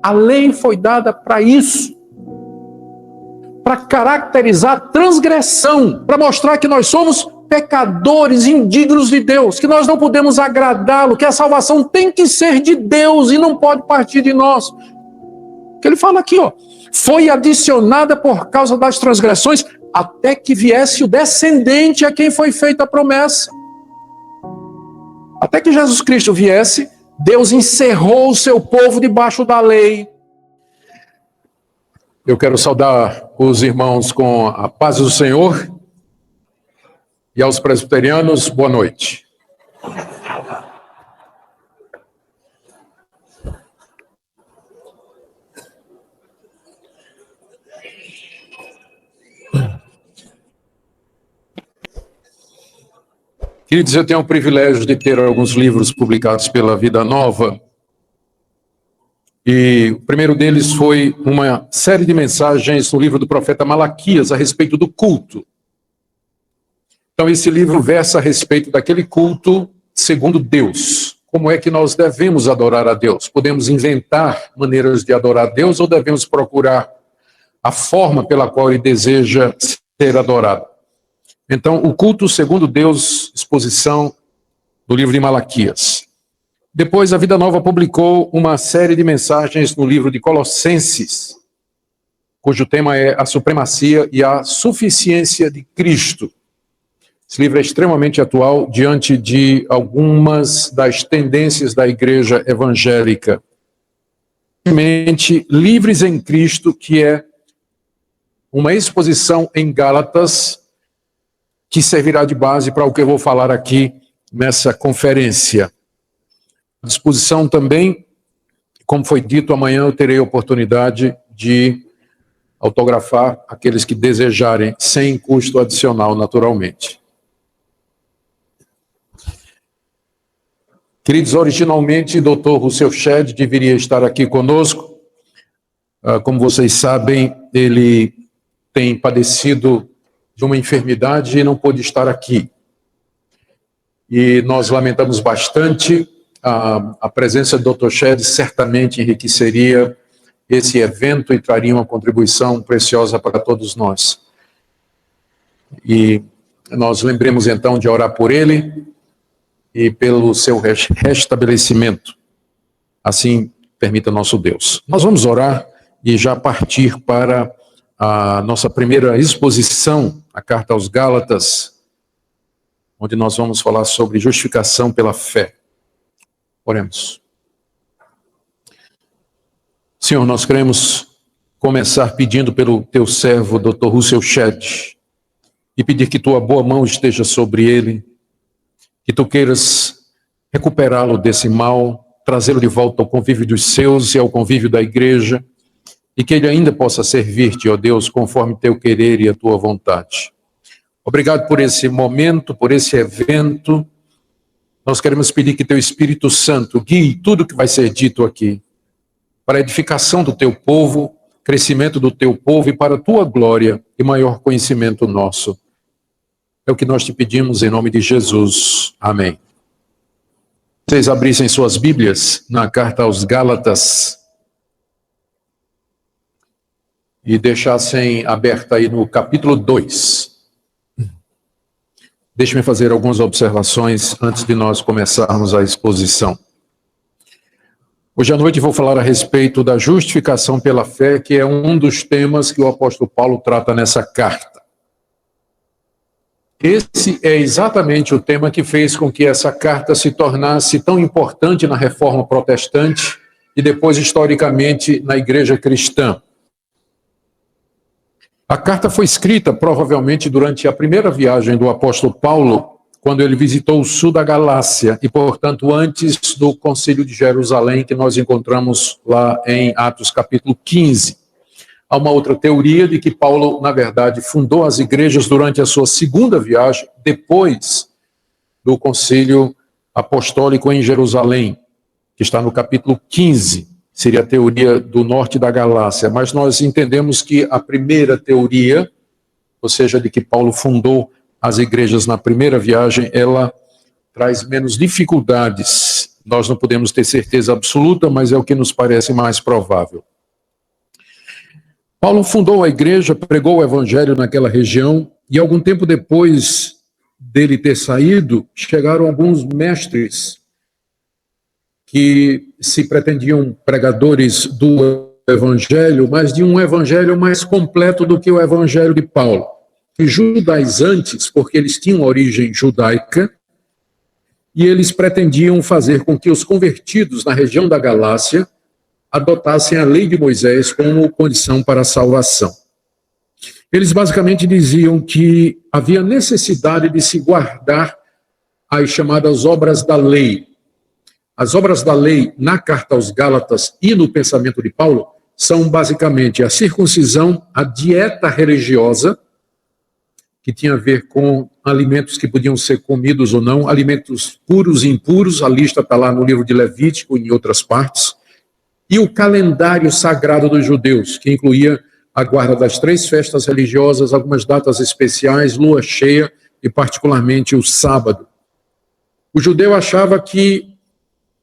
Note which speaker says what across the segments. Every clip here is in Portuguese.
Speaker 1: A lei foi dada para isso, para caracterizar a transgressão, para mostrar que nós somos pecadores, indignos de Deus, que nós não podemos agradá-lo, que a salvação tem que ser de Deus e não pode partir de nós. Que ele fala aqui, foi adicionada por causa das transgressões, até que viesse o descendente a quem foi feita a promessa. Até que Jesus Cristo viesse, Deus encerrou o seu povo debaixo da lei. Eu quero saudar os irmãos com a paz do Senhor e aos presbiterianos, boa noite. Queridos, eu tenho o privilégio de ter alguns livros publicados pela Vida Nova. E o primeiro deles foi uma série de mensagens no livro do profeta Malaquias a respeito do culto. Então esse livro versa a respeito daquele culto segundo Deus. Como é que nós devemos adorar a Deus? Podemos inventar maneiras de adorar a Deus ou devemos procurar a forma pela qual Ele deseja ser adorado? Então, o culto segundo Deus, exposição do livro de Malaquias. Depois, a Vida Nova publicou uma série de mensagens no livro de Colossenses, cujo tema é a supremacia e a suficiência de Cristo. Esse livro é extremamente atual diante de algumas das tendências da igreja evangélica. Livres em Cristo, que é uma exposição em Gálatas, que servirá de base para o que eu vou falar aqui nessa conferência. À disposição também, como foi dito, amanhã eu terei a oportunidade de autografar aqueles que desejarem, sem custo adicional, naturalmente. Queridos, originalmente, Dr. Rousseau Shedd deveria estar aqui conosco. Como vocês sabem, ele tem padecido de uma enfermidade e não pôde estar aqui. E nós lamentamos bastante. A presença do Dr. Shedd certamente enriqueceria esse evento e traria uma contribuição preciosa para todos nós. E nós lembremos então de orar por ele e pelo seu restabelecimento. Assim permita nosso Deus. Nós vamos orar e já partir para a nossa primeira exposição, a Carta aos Gálatas, onde nós vamos falar sobre justificação pela fé. Oremos. Senhor, nós queremos começar pedindo pelo teu servo, Dr. Rousseau Shedd, e pedir que tua boa mão esteja sobre ele, que tu queiras recuperá-lo desse mal, trazê-lo de volta ao convívio dos seus e ao convívio da igreja, e que ele ainda possa servir-te, ó Deus, conforme teu querer e a tua vontade. Obrigado por esse momento, por esse evento. Nós queremos pedir que teu Espírito Santo guie tudo que vai ser dito aqui, para a edificação do teu povo, crescimento do teu povo e para a tua glória e maior conhecimento nosso. É o que nós te pedimos em nome de Jesus. Amém. Vocês abrissem suas Bíblias na Carta aos Gálatas e deixassem aberta aí no capítulo 2. Deixe-me fazer algumas observações antes de nós começarmos a exposição. Hoje à noite vou falar a respeito da justificação pela fé, que é um dos temas que o apóstolo Paulo trata nessa carta. Esse é exatamente o tema que fez com que essa carta se tornasse tão importante na Reforma Protestante e depois, historicamente, na Igreja Cristã. A carta foi escrita, provavelmente, durante a primeira viagem do apóstolo Paulo, quando ele visitou o sul da Galácia, e, portanto, antes do Concílio de Jerusalém, que nós encontramos lá em Atos capítulo 15. Há uma outra teoria de que Paulo, na verdade, fundou as igrejas durante a sua segunda viagem, depois do Concílio Apostólico em Jerusalém, que está no capítulo 15. Seria a teoria do norte da Galácia, mas nós entendemos que a primeira teoria, ou seja, de que Paulo fundou as igrejas na primeira viagem, ela traz menos dificuldades Nós não podemos ter certeza absoluta, mas é o que nos parece mais provável. Paulo fundou a igreja, pregou o evangelho naquela região, e algum tempo depois dele ter saído, chegaram alguns mestres que se pretendiam pregadores do evangelho, mas de um evangelho mais completo do que o evangelho de Paulo. E judaizantes, porque eles tinham origem judaica, e eles pretendiam fazer com que os convertidos na região da Galácia adotassem a lei de Moisés como condição para a salvação. Eles basicamente diziam que havia necessidade de se guardar as chamadas obras da lei. As obras da lei na carta aos Gálatas e no pensamento de Paulo são basicamente a circuncisão, a dieta religiosa, que tinha a ver com alimentos que podiam ser comidos ou não, alimentos puros e impuros, a lista está lá no livro de Levítico e em outras partes, e o calendário sagrado dos judeus, que incluía a guarda das 3 festas religiosas, algumas datas especiais, lua cheia e particularmente o sábado. O judeu achava que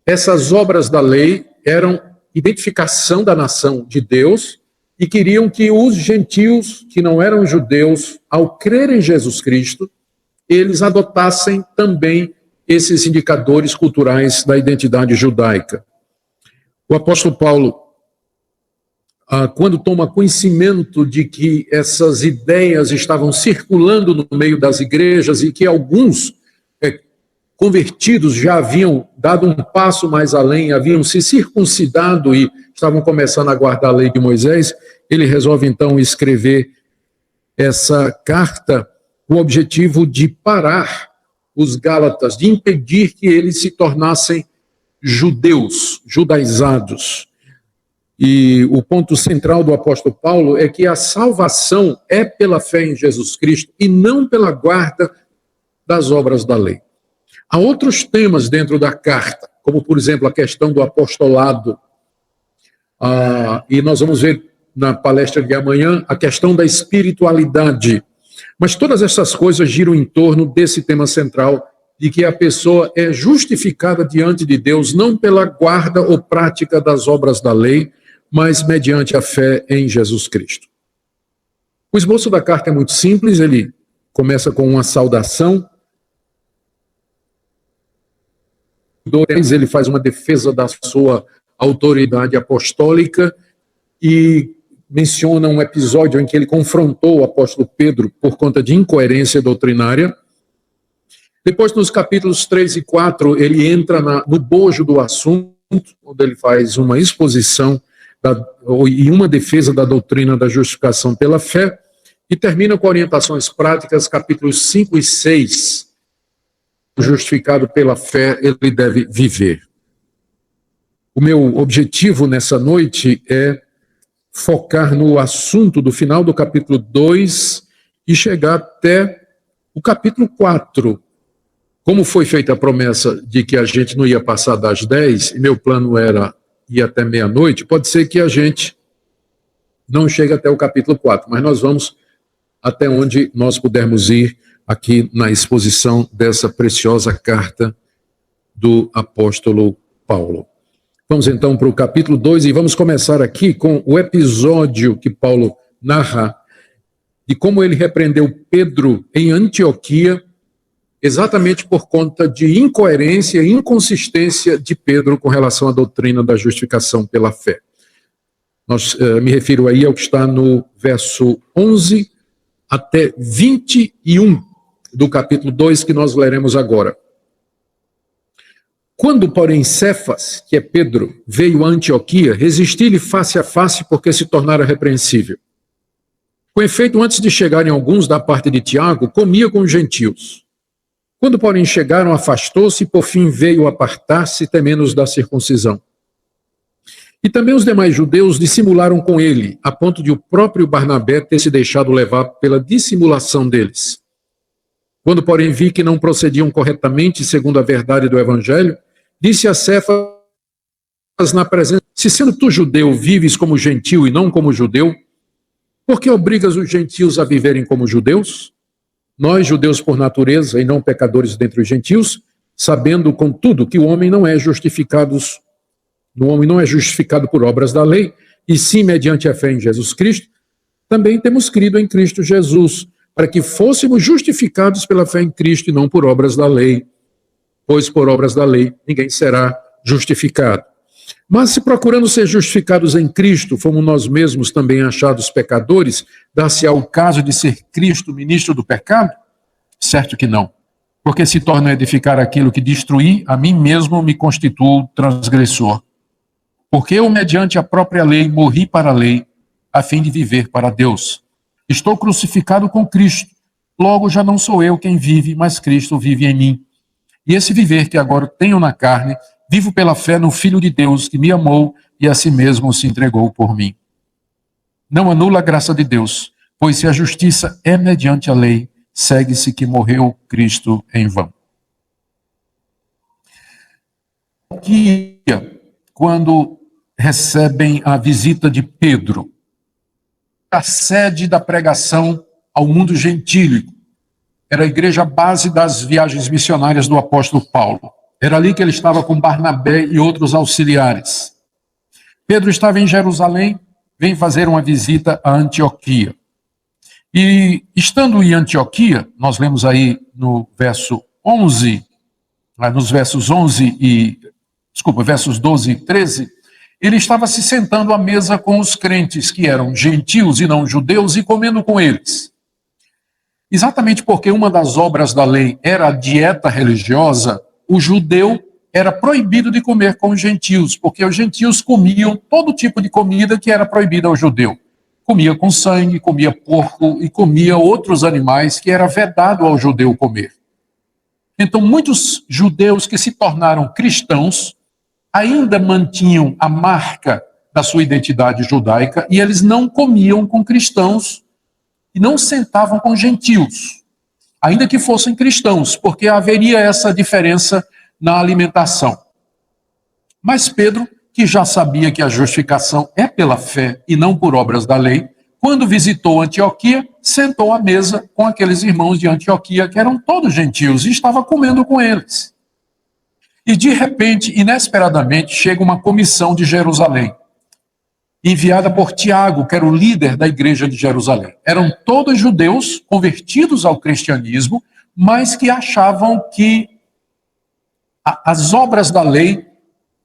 Speaker 1: essas obras da lei eram identificação da nação de Deus e queriam que os gentios, que não eram judeus, ao crerem em Jesus Cristo, eles adotassem também esses indicadores culturais da identidade judaica. O apóstolo Paulo, quando toma conhecimento de que essas ideias estavam circulando no meio das igrejas e que alguns convertidos já haviam dado um passo mais além, haviam se circuncidado e estavam começando a guardar a lei de Moisés, ele resolve então escrever essa carta com o objetivo de parar os Gálatas, de impedir que eles se tornassem judeus, judaizados. E o ponto central do apóstolo Paulo é que a salvação é pela fé em Jesus Cristo e não pela guarda das obras da lei. Há outros temas dentro da carta, como, por exemplo, a questão do apostolado. E nós vamos ver na palestra de amanhã a questão da espiritualidade. Mas todas essas coisas giram em torno desse tema central, de que a pessoa é justificada diante de Deus não pela guarda ou prática das obras da lei, mas mediante a fé em Jesus Cristo. O esboço da carta é muito simples, ele começa com uma saudação. Ele faz uma defesa da sua autoridade apostólica e menciona um episódio em que ele confrontou o apóstolo Pedro por conta de incoerência doutrinária. Depois, nos capítulos 3 e 4, ele entra no bojo do assunto, onde ele faz uma exposição e uma defesa da doutrina da justificação pela fé, e termina com orientações práticas, capítulos 5 e 6. Justificado pela fé, ele deve viver. O meu objetivo nessa noite é focar no assunto do final do capítulo 2 e chegar até o capítulo 4. Como foi feita a promessa de que a gente não ia passar das 10, e meu plano era ir até meia-noite, pode ser que a gente não chegue até o capítulo 4, mas nós vamos até onde nós pudermos ir aqui na exposição dessa preciosa carta do apóstolo Paulo. Vamos então para o capítulo 2 e vamos começar aqui com o episódio que Paulo narra de como ele repreendeu Pedro em Antioquia, exatamente por conta de incoerência e inconsistência de Pedro com relação à doutrina da justificação pela fé. Me refiro aí ao que está no verso 11 até 21 do capítulo 2, que nós leremos agora. Quando, porém, Cefas, que é Pedro, veio a Antioquia, resisti-lhe face a face porque se tornara repreensível. Com efeito, antes de chegarem alguns da parte de Tiago, comia com os gentios. Quando, porém, chegaram, afastou-se e, por fim, veio apartar-se, temendo-os da circuncisão. E também os demais judeus dissimularam com ele, a ponto de o próprio Barnabé ter se deixado levar pela dissimulação deles. Quando, porém, vi que não procediam corretamente segundo a verdade do Evangelho, disse a Cefas na presença: se sendo tu judeu, vives como gentio e não como judeu, por que obrigas os gentios a viverem como judeus? Nós, judeus por natureza e não pecadores dentre os gentios, sabendo, contudo, que o homem não é justificado por obras da lei, e sim mediante a fé em Jesus Cristo, também temos crido em Cristo Jesus, para que fôssemos justificados pela fé em Cristo e não por obras da lei, pois por obras da lei ninguém será justificado. Mas se procurando ser justificados em Cristo, fomos nós mesmos também achados pecadores, dar-se-á o caso de ser Cristo ministro do pecado? Certo que não, porque se torna a edificar aquilo que destruí, a mim mesmo me constituo transgressor. Porque eu, mediante a própria lei, morri para a lei, a fim de viver para Deus. Estou crucificado com Cristo, logo já não sou eu quem vive, mas Cristo vive em mim. E esse viver que agora tenho na carne, vivo pela fé no Filho de Deus, que me amou e a si mesmo se entregou por mim. Não anula a graça de Deus, pois se a justiça é mediante a lei, segue-se que morreu Cristo em vão. Que quando recebem a visita de Pedro, a sede da pregação ao mundo gentílico, era a igreja base das viagens missionárias do apóstolo Paulo. Era ali que ele estava com Barnabé e outros auxiliares. Pedro estava em Jerusalém, vem fazer uma visita a Antioquia. E estando em Antioquia, nós lemos aí no verso 11, versos 12 e 13, ele estava se sentando à mesa com os crentes que eram gentios e não judeus e comendo com eles. Exatamente porque uma das obras da lei era a dieta religiosa, o judeu era proibido de comer com os gentios, porque os gentios comiam todo tipo de comida que era proibida ao judeu. Comia com sangue, comia porco e comia outros animais que era vedado ao judeu comer. Então, muitos judeus que se tornaram cristãos ainda mantinham a marca da sua identidade judaica e eles não comiam com cristãos e não sentavam com gentios, ainda que fossem cristãos, porque haveria essa diferença na alimentação. Mas Pedro, que já sabia que a justificação é pela fé e não por obras da lei, quando visitou Antioquia, sentou à mesa com aqueles irmãos de Antioquia, que eram todos gentios, e estava comendo com eles. E de repente, inesperadamente, chega uma comissão de Jerusalém, enviada por Tiago, que era o líder da igreja de Jerusalém. Eram todos judeus convertidos ao cristianismo, mas que achavam que as obras da lei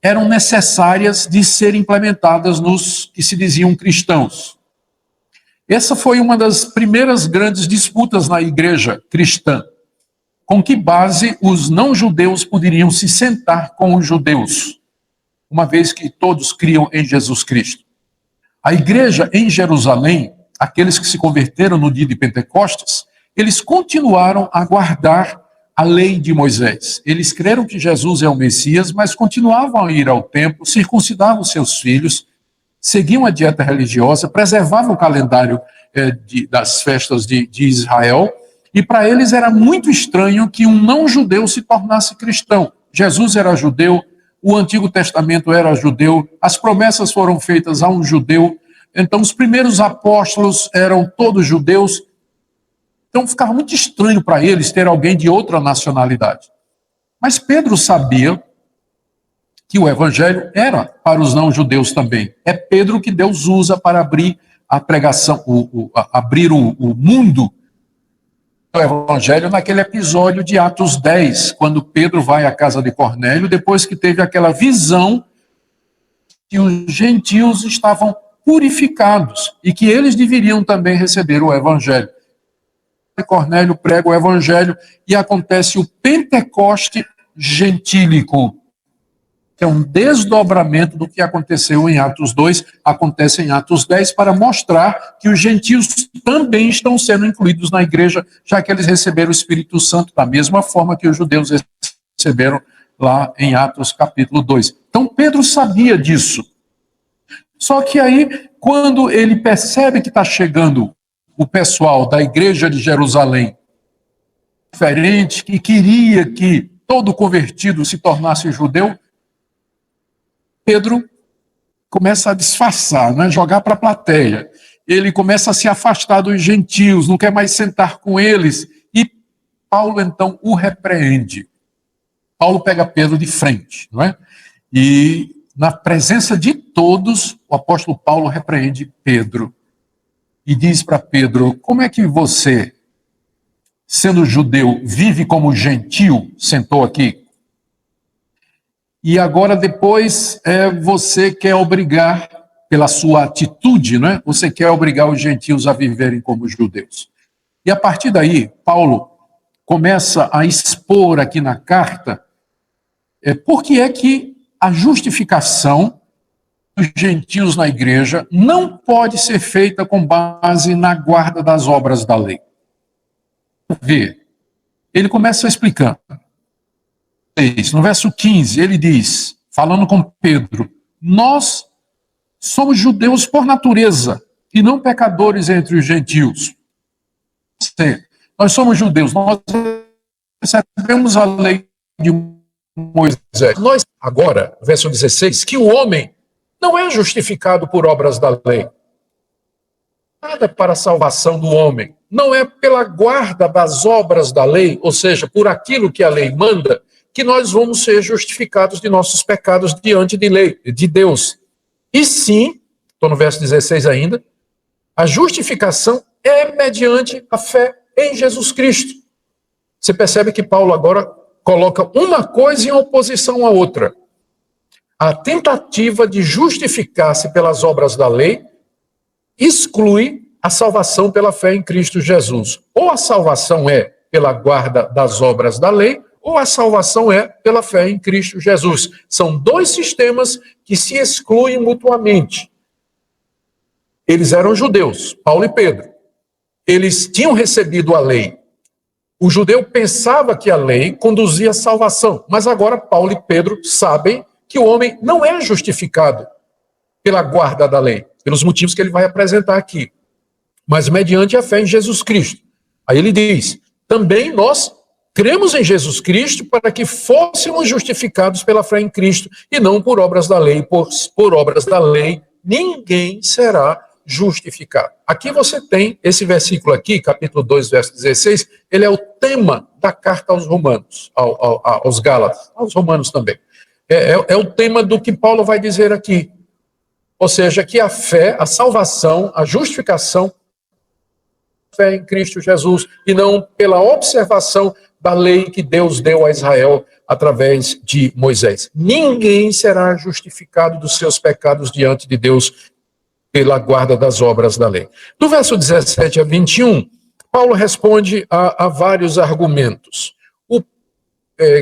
Speaker 1: eram necessárias de serem implementadas nos que se diziam cristãos. Essa foi uma das primeiras grandes disputas na igreja cristã. Com que base os não-judeus poderiam se sentar com os judeus, uma vez que todos criam em Jesus Cristo? A igreja em Jerusalém, aqueles que se converteram no dia de Pentecostes, eles continuaram a guardar a lei de Moisés. Eles creram que Jesus é o Messias, mas continuavam a ir ao templo, circuncidavam seus filhos, seguiam a dieta religiosa, preservavam o calendário das festas de Israel, e para eles era muito estranho que um não-judeu se tornasse cristão. Jesus era judeu, o Antigo Testamento era judeu, as promessas foram feitas a um judeu, então os primeiros apóstolos eram todos judeus, então ficava muito estranho para eles ter alguém de outra nacionalidade. Mas Pedro sabia que o evangelho era para os não-judeus também. É Pedro que Deus usa para abrir a pregação, abrir o mundo do evangelho naquele episódio de Atos 10, quando Pedro vai à casa de Cornélio, depois que teve aquela visão que os gentios estavam purificados e que eles deveriam também receber o evangelho. Cornélio prega o evangelho e acontece o Pentecoste gentílico, que é um desdobramento do que aconteceu em Atos 2, acontece em Atos 10, para mostrar que os gentios também estão sendo incluídos na igreja, já que eles receberam o Espírito Santo da mesma forma que os judeus receberam lá em Atos capítulo 2. Então Pedro sabia disso. Só que aí, quando ele percebe que está chegando o pessoal da igreja de Jerusalém, diferente, que queria que todo convertido se tornasse judeu, Pedro começa a disfarçar, né? Jogar para a plateia. Ele começa a se afastar dos gentios, não quer mais sentar com eles. E Paulo, então, o repreende. Paulo pega Pedro de frente, não é? E na presença de todos, o apóstolo Paulo repreende Pedro e diz para Pedro: como é que você, sendo judeu, vive como gentil? Sentou aqui. E agora depois você quer obrigar, pela sua atitude, não é? Você quer obrigar os gentios a viverem como judeus. E a partir daí, Paulo começa a expor aqui na carta por que é que a justificação dos gentios na igreja não pode ser feita com base na guarda das obras da lei. Vê, ele começa explicando. No verso 15, ele diz, falando com Pedro: nós somos judeus por natureza e não pecadores entre os gentios. Nós somos judeus, nós recebemos a lei de Moisés. Nós, agora, verso 16, que o homem não é justificado por obras da lei. Nada para a salvação do homem. Não é pela guarda das obras da lei, ou seja, por aquilo que a lei manda, que nós vamos ser justificados de nossos pecados diante de Deus. E sim, estou no verso 16 ainda, a justificação é mediante a fé em Jesus Cristo. Você percebe que Paulo agora coloca uma coisa em oposição à outra. A tentativa de justificar-se pelas obras da lei exclui a salvação pela fé em Cristo Jesus. Ou a salvação é pela guarda das obras da lei, ou a salvação é pela fé em Cristo Jesus. São dois sistemas que se excluem mutuamente. Eles eram judeus, Paulo e Pedro. Eles tinham recebido a lei. O judeu pensava que a lei conduzia à salvação, mas agora Paulo e Pedro sabem que o homem não é justificado pela guarda da lei, pelos motivos que ele vai apresentar aqui, mas mediante a fé em Jesus Cristo. Aí ele diz, também nós cremos em Jesus Cristo para que fôssemos justificados pela fé em Cristo e não por obras da lei, pois por obras da lei ninguém será justificado. Aqui você tem esse versículo aqui, capítulo 2, verso 16, ele é o tema da carta aos Romanos, aos Gálatas, aos Romanos também. É o tema do que Paulo vai dizer aqui. Ou seja, que a fé, a salvação, a justificação, fé em Cristo Jesus, e não pela observação da lei que Deus deu a Israel através de Moisés. Ninguém será justificado dos seus pecados diante de Deus pela guarda das obras da lei. Do verso 17 a 21, Paulo responde a vários argumentos.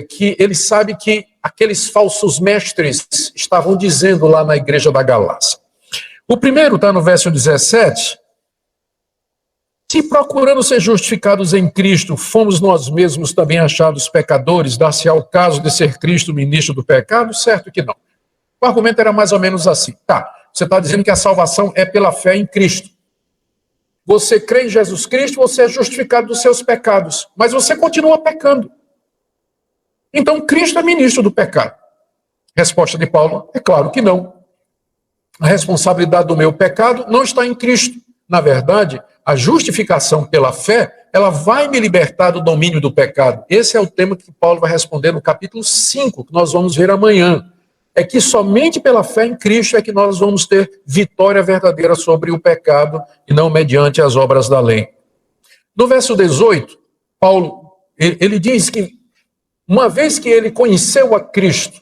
Speaker 1: Que ele sabe que aqueles falsos mestres estavam dizendo lá na igreja da Galácia. O primeiro está no verso 17. Se procurando ser justificados em Cristo, fomos nós mesmos também achados pecadores, dar-se ao caso de ser Cristo ministro do pecado? Certo que não. O argumento era mais ou menos assim. Tá, você está dizendo que a salvação é pela fé em Cristo. Você crê em Jesus Cristo, você é justificado dos seus pecados, mas você continua pecando. Então, Cristo é ministro do pecado. Resposta de Paulo, é claro que não. A responsabilidade do meu pecado não está em Cristo. Na verdade, a justificação pela fé, ela vai me libertar do domínio do pecado. Esse é o tema que Paulo vai responder no capítulo 5, que nós vamos ver amanhã. É que somente pela fé em Cristo é que nós vamos ter vitória verdadeira sobre o pecado e não mediante as obras da lei. No verso 18, Paulo, ele diz que uma vez que ele conheceu a Cristo,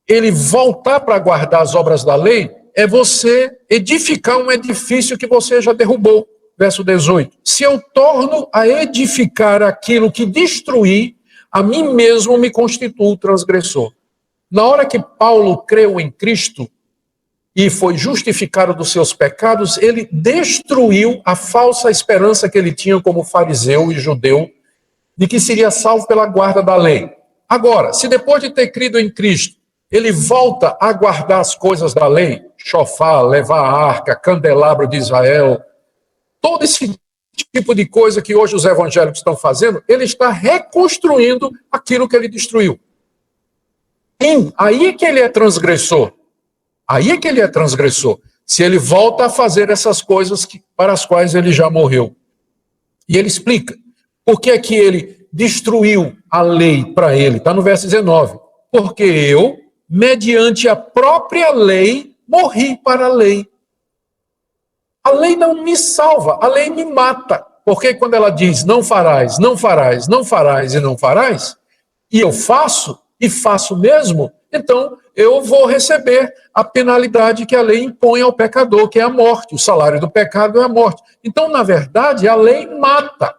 Speaker 1: ele voltar para guardar as obras da lei é você edificar um edifício que você já derrubou. Verso 18. Se eu torno a edificar aquilo que destruí, a mim mesmo me constituo transgressor. Na hora que Paulo creu em Cristo e foi justificado dos seus pecados, ele destruiu a falsa esperança que ele tinha como fariseu e judeu, de que seria salvo pela guarda da lei. Agora, se depois de ter crido em Cristo, ele volta a guardar as coisas da lei, chofar, levar a arca, candelabro de Israel, todo esse tipo de coisa que hoje os evangélicos estão fazendo, ele está reconstruindo aquilo que ele destruiu. Sim, aí é que ele é transgressor. Aí é que ele é transgressor. Se ele volta a fazer essas coisas para as quais ele já morreu. E ele explica por que é que ele destruiu a lei para ele? Está no verso 19. Porque eu, mediante a própria lei, morri para a lei. A lei não me salva, a lei me mata. Porque quando ela diz não farás, não farás, não farás e não farás, e eu faço, e faço mesmo, então eu vou receber a penalidade que a lei impõe ao pecador, que é a morte. O salário do pecado é a morte. Então, na verdade, a lei mata.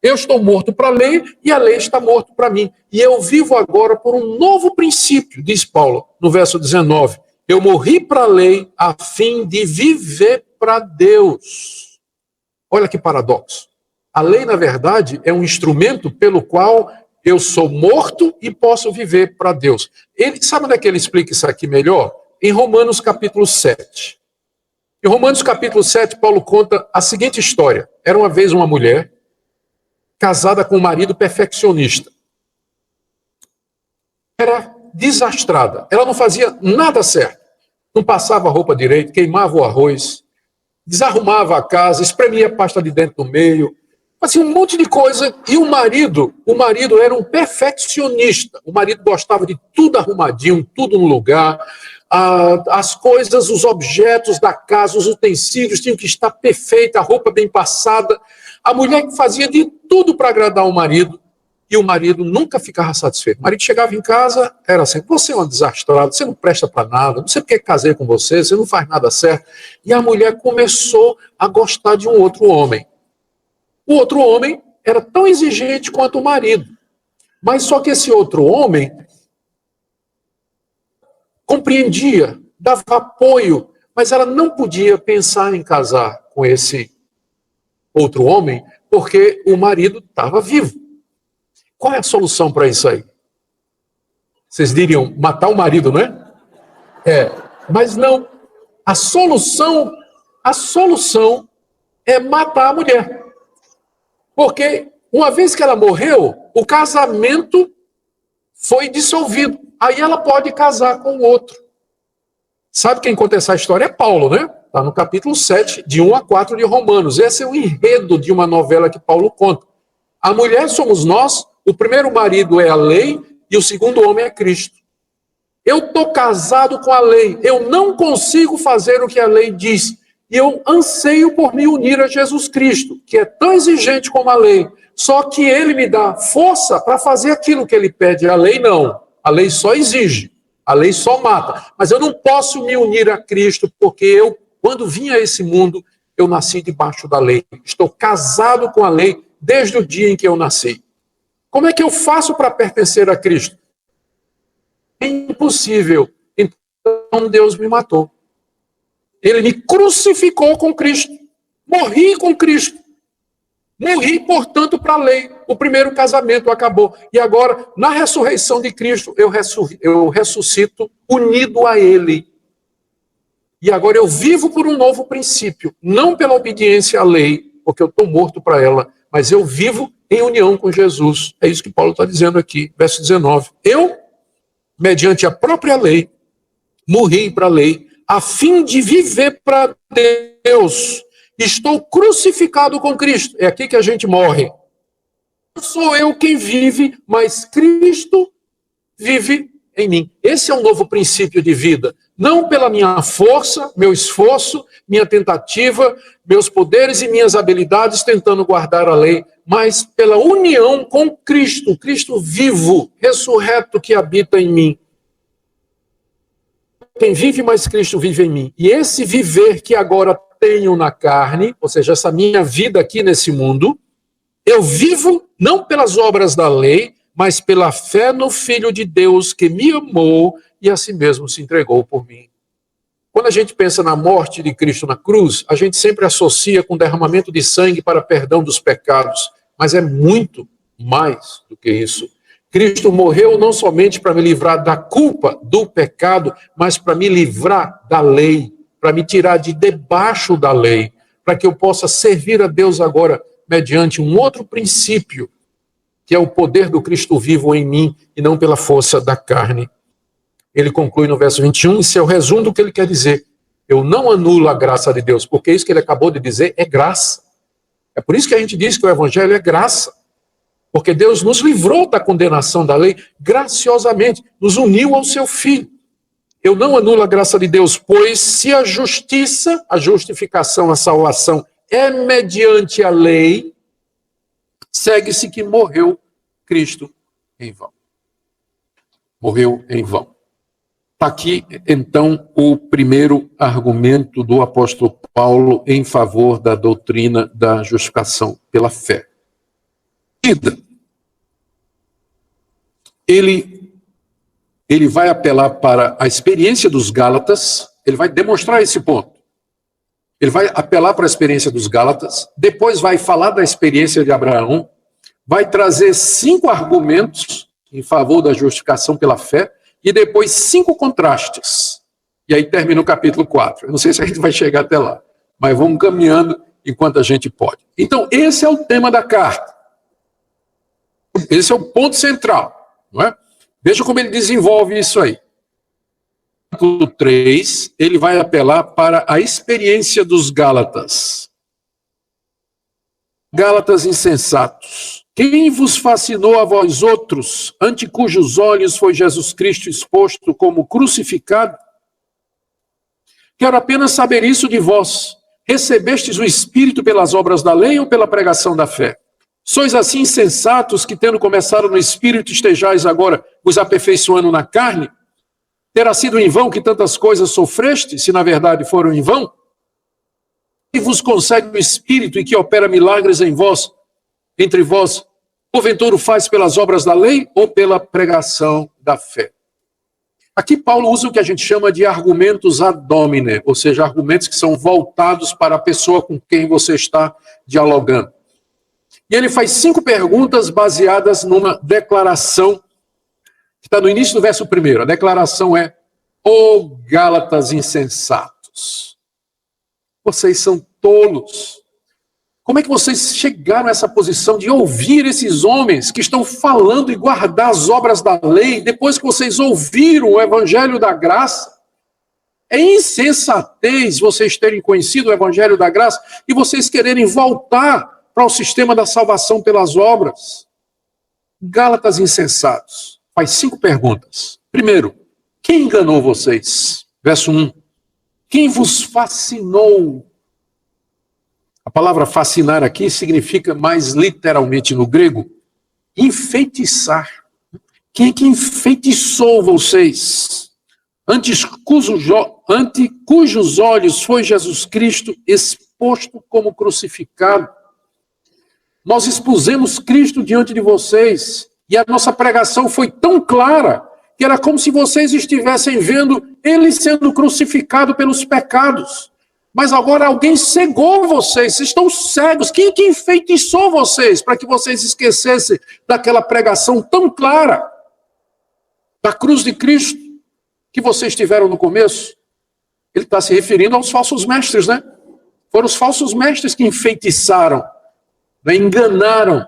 Speaker 1: Eu estou morto para a lei e a lei está morta para mim. E eu vivo agora por um novo princípio, diz Paulo, no verso 19. Eu morri para a lei a fim de viver para Deus. Olha que paradoxo. A lei, na verdade, é um instrumento pelo qual eu sou morto e posso viver para Deus. Ele, sabe onde é que ele explica isso aqui melhor? Em Romanos capítulo 7. Em Romanos capítulo 7, Paulo conta a seguinte história. Era uma vez uma mulher casada com um marido perfeccionista. Era desastrada. Ela não fazia nada certo. Não passava a roupa direito, queimava o arroz, desarrumava a casa, espremia a pasta de dentro no meio, fazia um monte de coisa. E o marido era um perfeccionista. O marido gostava de tudo arrumadinho, tudo no lugar. As coisas, os objetos da casa, os utensílios tinham que estar perfeitos, a roupa bem passada. A mulher fazia de tudo para agradar o marido, e o marido nunca ficava satisfeito. O marido chegava em casa, era assim: você é uma desastrada, você não presta para nada, não sei porque casei com você, você não faz nada certo. E a mulher começou a gostar de um outro homem. O outro homem era tão exigente quanto o marido. Mas só que esse outro homem compreendia, dava apoio, mas ela não podia pensar em casar com esse outro homem, porque o marido estava vivo. Qual é a solução para isso aí? Vocês diriam matar o marido, não é? Mas não. A solução é matar a mulher. Porque uma vez que ela morreu, o casamento foi dissolvido. Aí ela pode casar com o outro. Sabe quem conta essa história? É Paulo, né? Está no capítulo 7, de 1 a 4 de Romanos. Esse é o enredo de uma novela que Paulo conta. A mulher somos nós, o primeiro marido é a lei e o segundo homem é Cristo. Eu estou casado com a lei, eu não consigo fazer o que a lei diz. E eu anseio por me unir a Jesus Cristo, que é tão exigente como a lei. Só que ele me dá força para fazer aquilo que ele pede. A lei não. A lei só exige. A lei só mata. Mas eu não posso me unir a Cristo, porque eu, quando vim a esse mundo, eu nasci debaixo da lei. Estou casado com a lei desde o dia em que eu nasci. Como é que eu faço para pertencer a Cristo? É impossível. Então Deus me matou. Ele me crucificou com Cristo. Morri com Cristo. Morri, portanto, para a lei. O primeiro casamento acabou. E agora, na ressurreição de Cristo, eu ressuscito unido a Ele. E agora eu vivo por um novo princípio. Não pela obediência à lei, porque eu estou morto para ela, mas eu vivo em união com Jesus. É isso que Paulo está dizendo aqui, verso 19. Eu, mediante a própria lei, morri para a lei, a fim de viver para Deus. Estou crucificado com Cristo. É aqui que a gente morre. Não sou eu quem vive, mas Cristo vive em mim. Esse é um novo princípio de vida. Não pela minha força, meu esforço, minha tentativa, meus poderes e minhas habilidades tentando guardar a lei, mas pela união com Cristo, Cristo vivo, ressurreto que habita em mim. Quem vive, mas Cristo vive em mim. E esse viver que agora tenho na carne, ou seja, essa minha vida aqui nesse mundo, eu vivo não pelas obras da lei, mas pela fé no Filho de Deus que me amou e a si mesmo se entregou por mim. Quando a gente pensa na morte de Cristo na cruz, a gente sempre associa com derramamento de sangue para perdão dos pecados, mas é muito mais do que isso. Cristo morreu não somente para me livrar da culpa do pecado, mas para me livrar da lei, para me tirar de debaixo da lei, para que eu possa servir a Deus agora mediante um outro princípio, que é o poder do Cristo vivo em mim e não pela força da carne. Ele conclui no verso 21, esse é o resumo do que ele quer dizer. Eu não anulo a graça de Deus, porque isso que ele acabou de dizer é graça. É por isso que a gente diz que o evangelho é graça. Porque Deus nos livrou da condenação da lei graciosamente, nos uniu ao seu Filho. Eu não anulo a graça de Deus, pois se a justiça, a justificação, a salvação é mediante a lei, segue-se que morreu Cristo em vão. Morreu em vão. Está aqui, então, o primeiro argumento do apóstolo Paulo em favor da doutrina da justificação pela fé. Ele vai apelar para a experiência dos Gálatas, ele vai demonstrar esse ponto. Ele vai apelar para a experiência dos Gálatas, depois vai falar da experiência de Abraão, vai trazer 5 argumentos em favor da justificação pela fé, e depois 5 contrastes. E aí termina o capítulo 4. Eu não sei se a gente vai chegar até lá, mas vamos caminhando enquanto a gente pode. Então, esse é o tema da carta. Esse é o ponto central, não é? Veja como ele desenvolve isso aí. No capítulo 3, ele vai apelar para a experiência dos Gálatas. Gálatas insensatos. Quem vos fascinou a vós outros, ante cujos olhos foi Jesus Cristo exposto como crucificado? Quero apenas saber isso de vós. Recebestes o Espírito pelas obras da lei ou pela pregação da fé? Sois assim insensatos que, tendo começado no Espírito, estejais agora vos aperfeiçoando na carne? Terá sido em vão que tantas coisas sofreste, se na verdade foram em vão? Que vos concede o Espírito e que opera milagres em vós, entre vós, porventura o faz pelas obras da lei ou pela pregação da fé? Aqui Paulo usa o que a gente chama de argumentos ad hominem, ou seja, argumentos que são voltados para a pessoa com quem você está dialogando. E ele faz 5 perguntas baseadas numa declaração que está no início do verso 1. A declaração é: ó Gálatas insensatos, vocês são tolos. Como é que vocês chegaram a essa posição de ouvir esses homens que estão falando e guardar as obras da lei, depois que vocês ouviram o evangelho da graça? É insensatez vocês terem conhecido o evangelho da graça e vocês quererem voltar para o sistema da salvação pelas obras. Gálatas insensatos. Faz 5 perguntas. Primeiro, quem enganou vocês? Verso 1. Quem vos fascinou? A palavra fascinar aqui significa, mais literalmente no grego, enfeitiçar. Quem é que enfeitiçou vocês? Ante cujos olhos foi Jesus Cristo exposto como crucificado. Nós expusemos Cristo diante de vocês, e a nossa pregação foi tão clara, que era como se vocês estivessem vendo ele sendo crucificado pelos pecados. Mas agora alguém cegou vocês estão cegos. Quem que enfeitiçou vocês para que vocês esquecessem daquela pregação tão clara da cruz de Cristo que vocês tiveram no começo? Ele está se referindo aos falsos mestres, né? Foram os falsos mestres que enfeitiçaram, né? Enganaram,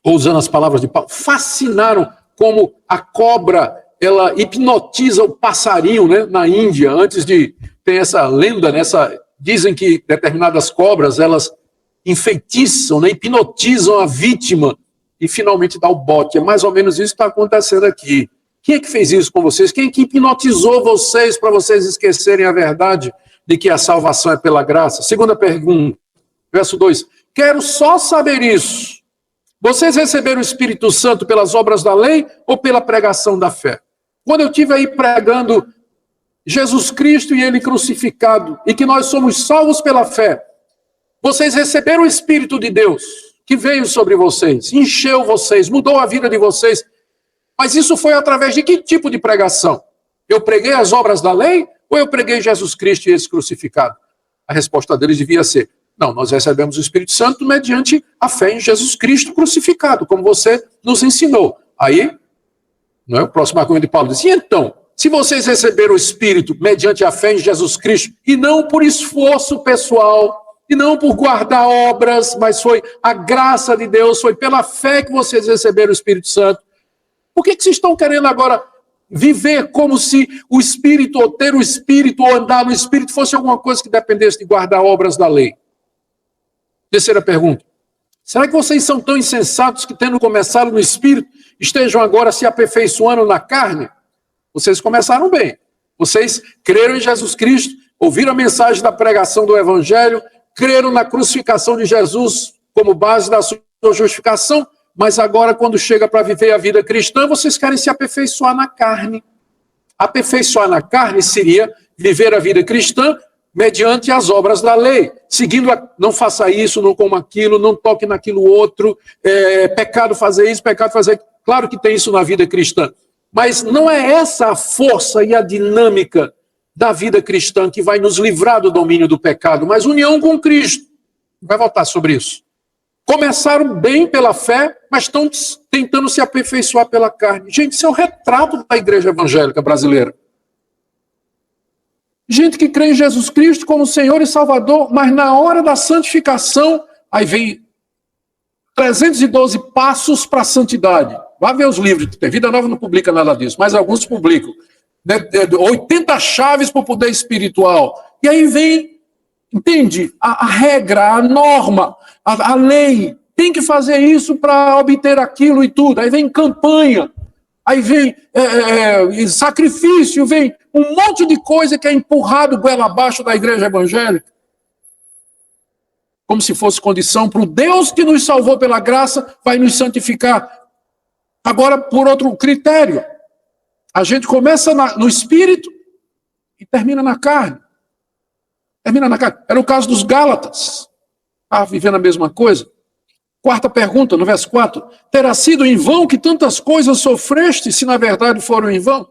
Speaker 1: ou usando as palavras de Paulo, fascinaram, como a cobra, ela hipnotiza o passarinho, né? Na Índia, antes de... Tem essa lenda, né? Dizem que determinadas cobras, elas enfeitiçam, né? Hipnotizam a vítima e finalmente dá o bote. É mais ou menos isso que está acontecendo aqui. Quem é que fez isso com vocês? Quem é que hipnotizou vocês para vocês esquecerem a verdade de que a salvação é pela graça? Segunda pergunta, verso 2. Quero só saber isso. Vocês receberam o Espírito Santo pelas obras da lei ou pela pregação da fé? Quando eu estive aí pregando Jesus Cristo e ele crucificado, e que nós somos salvos pela fé, vocês receberam o Espírito de Deus, que veio sobre vocês, encheu vocês, mudou a vida de vocês, mas isso foi através de que tipo de pregação? Eu preguei as obras da lei, ou eu preguei Jesus Cristo e esse crucificado? A resposta deles devia ser: não, nós recebemos o Espírito Santo mediante a fé em Jesus Cristo crucificado, como você nos ensinou. Aí, não é, o próximo argumento de Paulo diz: e então, se vocês receberam o Espírito mediante a fé em Jesus Cristo, e não por esforço pessoal, e não por guardar obras, mas foi a graça de Deus, foi pela fé que vocês receberam o Espírito Santo, por que vocês estão querendo agora viver como se o Espírito, ou ter o Espírito, ou andar no Espírito, fosse alguma coisa que dependesse de guardar obras da lei? Terceira pergunta. Será que vocês são tão insensatos que, tendo começado no Espírito, estejam agora se aperfeiçoando na carne? Vocês começaram bem. Vocês creram em Jesus Cristo, ouviram a mensagem da pregação do Evangelho, creram na crucificação de Jesus como base da sua justificação, mas agora, quando chega para viver a vida cristã, vocês querem se aperfeiçoar na carne. Aperfeiçoar na carne seria viver a vida cristã mediante as obras da lei, seguindo não faça isso, não coma aquilo, não toque naquilo outro, pecado fazer isso, pecado fazer aquilo. Claro que tem isso na vida cristã, mas não é essa a força e a dinâmica da vida cristã que vai nos livrar do domínio do pecado, mas união com Cristo. Vai voltar sobre isso. Começaram bem pela fé, mas estão tentando se aperfeiçoar pela carne. Gente, isso é o retrato da igreja evangélica brasileira. Gente que crê em Jesus Cristo como Senhor e Salvador, mas na hora da santificação, aí vem 312 passos para a santidade. Vá ver os livros, Vida Nova não publica nada disso, mas alguns publicam. 80 chaves para o poder espiritual. E aí vem, entende? A regra, a norma, a lei. Tem que fazer isso para obter aquilo e tudo. Aí vem campanha. Aí vem sacrifício, vem um monte de coisa que é empurrado goela abaixo da igreja evangélica. Como se fosse condição para o Deus que nos salvou pela graça, vai nos santificar. Agora, por outro critério, a gente começa no espírito e termina na carne. Termina na carne. Era o caso dos Gálatas. Vivendo a mesma coisa. Quarta pergunta, no verso 4. Terá sido em vão que tantas coisas sofreste, se na verdade foram em vão?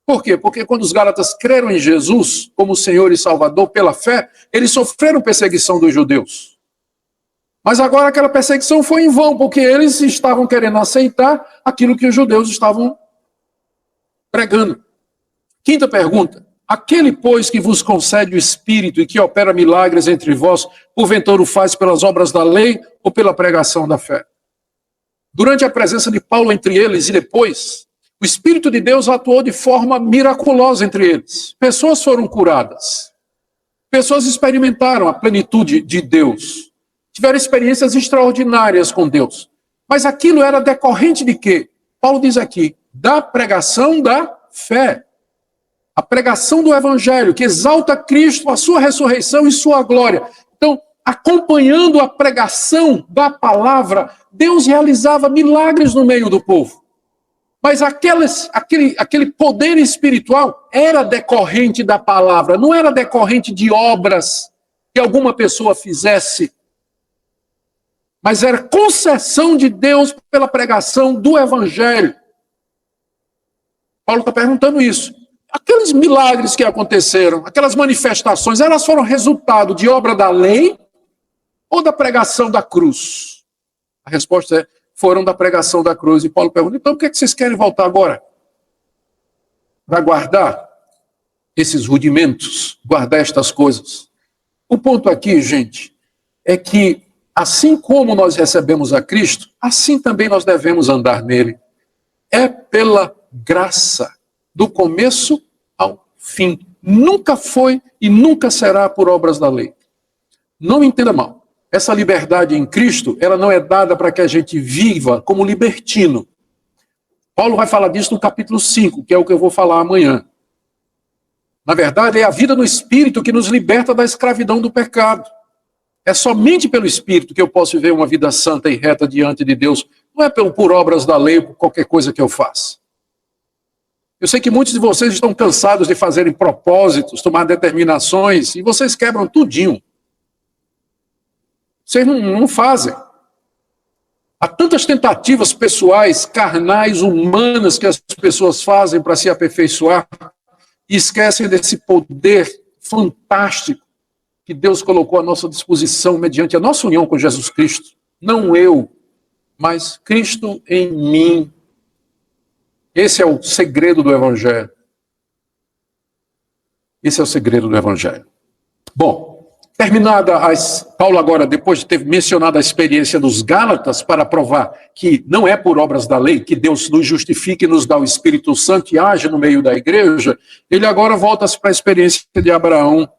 Speaker 1: Por quê? Porque quando os Gálatas creram em Jesus como Senhor e Salvador pela fé, eles sofreram perseguição dos judeus. Mas agora aquela perseguição foi em vão, porque eles estavam querendo aceitar aquilo que os judeus estavam pregando. Quinta pergunta. Aquele, pois, que vos concede o Espírito e que opera milagres entre vós, porventura o faz pelas obras da lei ou pela pregação da fé? Durante a presença de Paulo entre eles e depois, o Espírito de Deus atuou de forma miraculosa entre eles. Pessoas foram curadas. Pessoas experimentaram a plenitude de Deus. Tiveram experiências extraordinárias com Deus. Mas aquilo era decorrente de quê? Paulo diz aqui, da pregação da fé. A pregação do Evangelho, que exalta Cristo, a sua ressurreição e sua glória. Então, acompanhando a pregação da palavra, Deus realizava milagres no meio do povo. Mas aquele poder espiritual era decorrente da palavra, não era decorrente de obras que alguma pessoa fizesse. Mas era concessão de Deus pela pregação do Evangelho. Paulo está perguntando isso. Aqueles milagres que aconteceram, aquelas manifestações, elas foram resultado de obra da lei ou da pregação da cruz? A resposta é, foram da pregação da cruz. E Paulo pergunta, então por que vocês querem voltar agora? Para guardar esses rudimentos, guardar estas coisas. O ponto aqui, gente, é que assim como nós recebemos a Cristo, assim também nós devemos andar nele. É pela graça, do começo ao fim. Nunca foi e nunca será por obras da lei. Não me entenda mal. Essa liberdade em Cristo, ela não é dada para que a gente viva como libertino. Paulo vai falar disso no capítulo 5, que é o que eu vou falar amanhã. Na verdade, é a vida no Espírito que nos liberta da escravidão do pecado. É somente pelo Espírito que eu posso viver uma vida santa e reta diante de Deus. Não é por obras da lei ou por qualquer coisa que eu faça. Eu sei que muitos de vocês estão cansados de fazerem propósitos, tomar determinações, e vocês quebram tudinho. Vocês não fazem. Há tantas tentativas pessoais, carnais, humanas que as pessoas fazem para se aperfeiçoar e esquecem desse poder fantástico que Deus colocou à nossa disposição mediante a nossa união com Jesus Cristo. Não eu, mas Cristo em mim. Esse é o segredo do Evangelho. Esse é o segredo do Evangelho. Bom, terminada Paulo agora, depois de ter mencionado a experiência dos Gálatas, para provar que não é por obras da lei que Deus nos justifica e nos dá o Espírito Santo e age no meio da igreja, ele agora volta para a experiência de Abraão,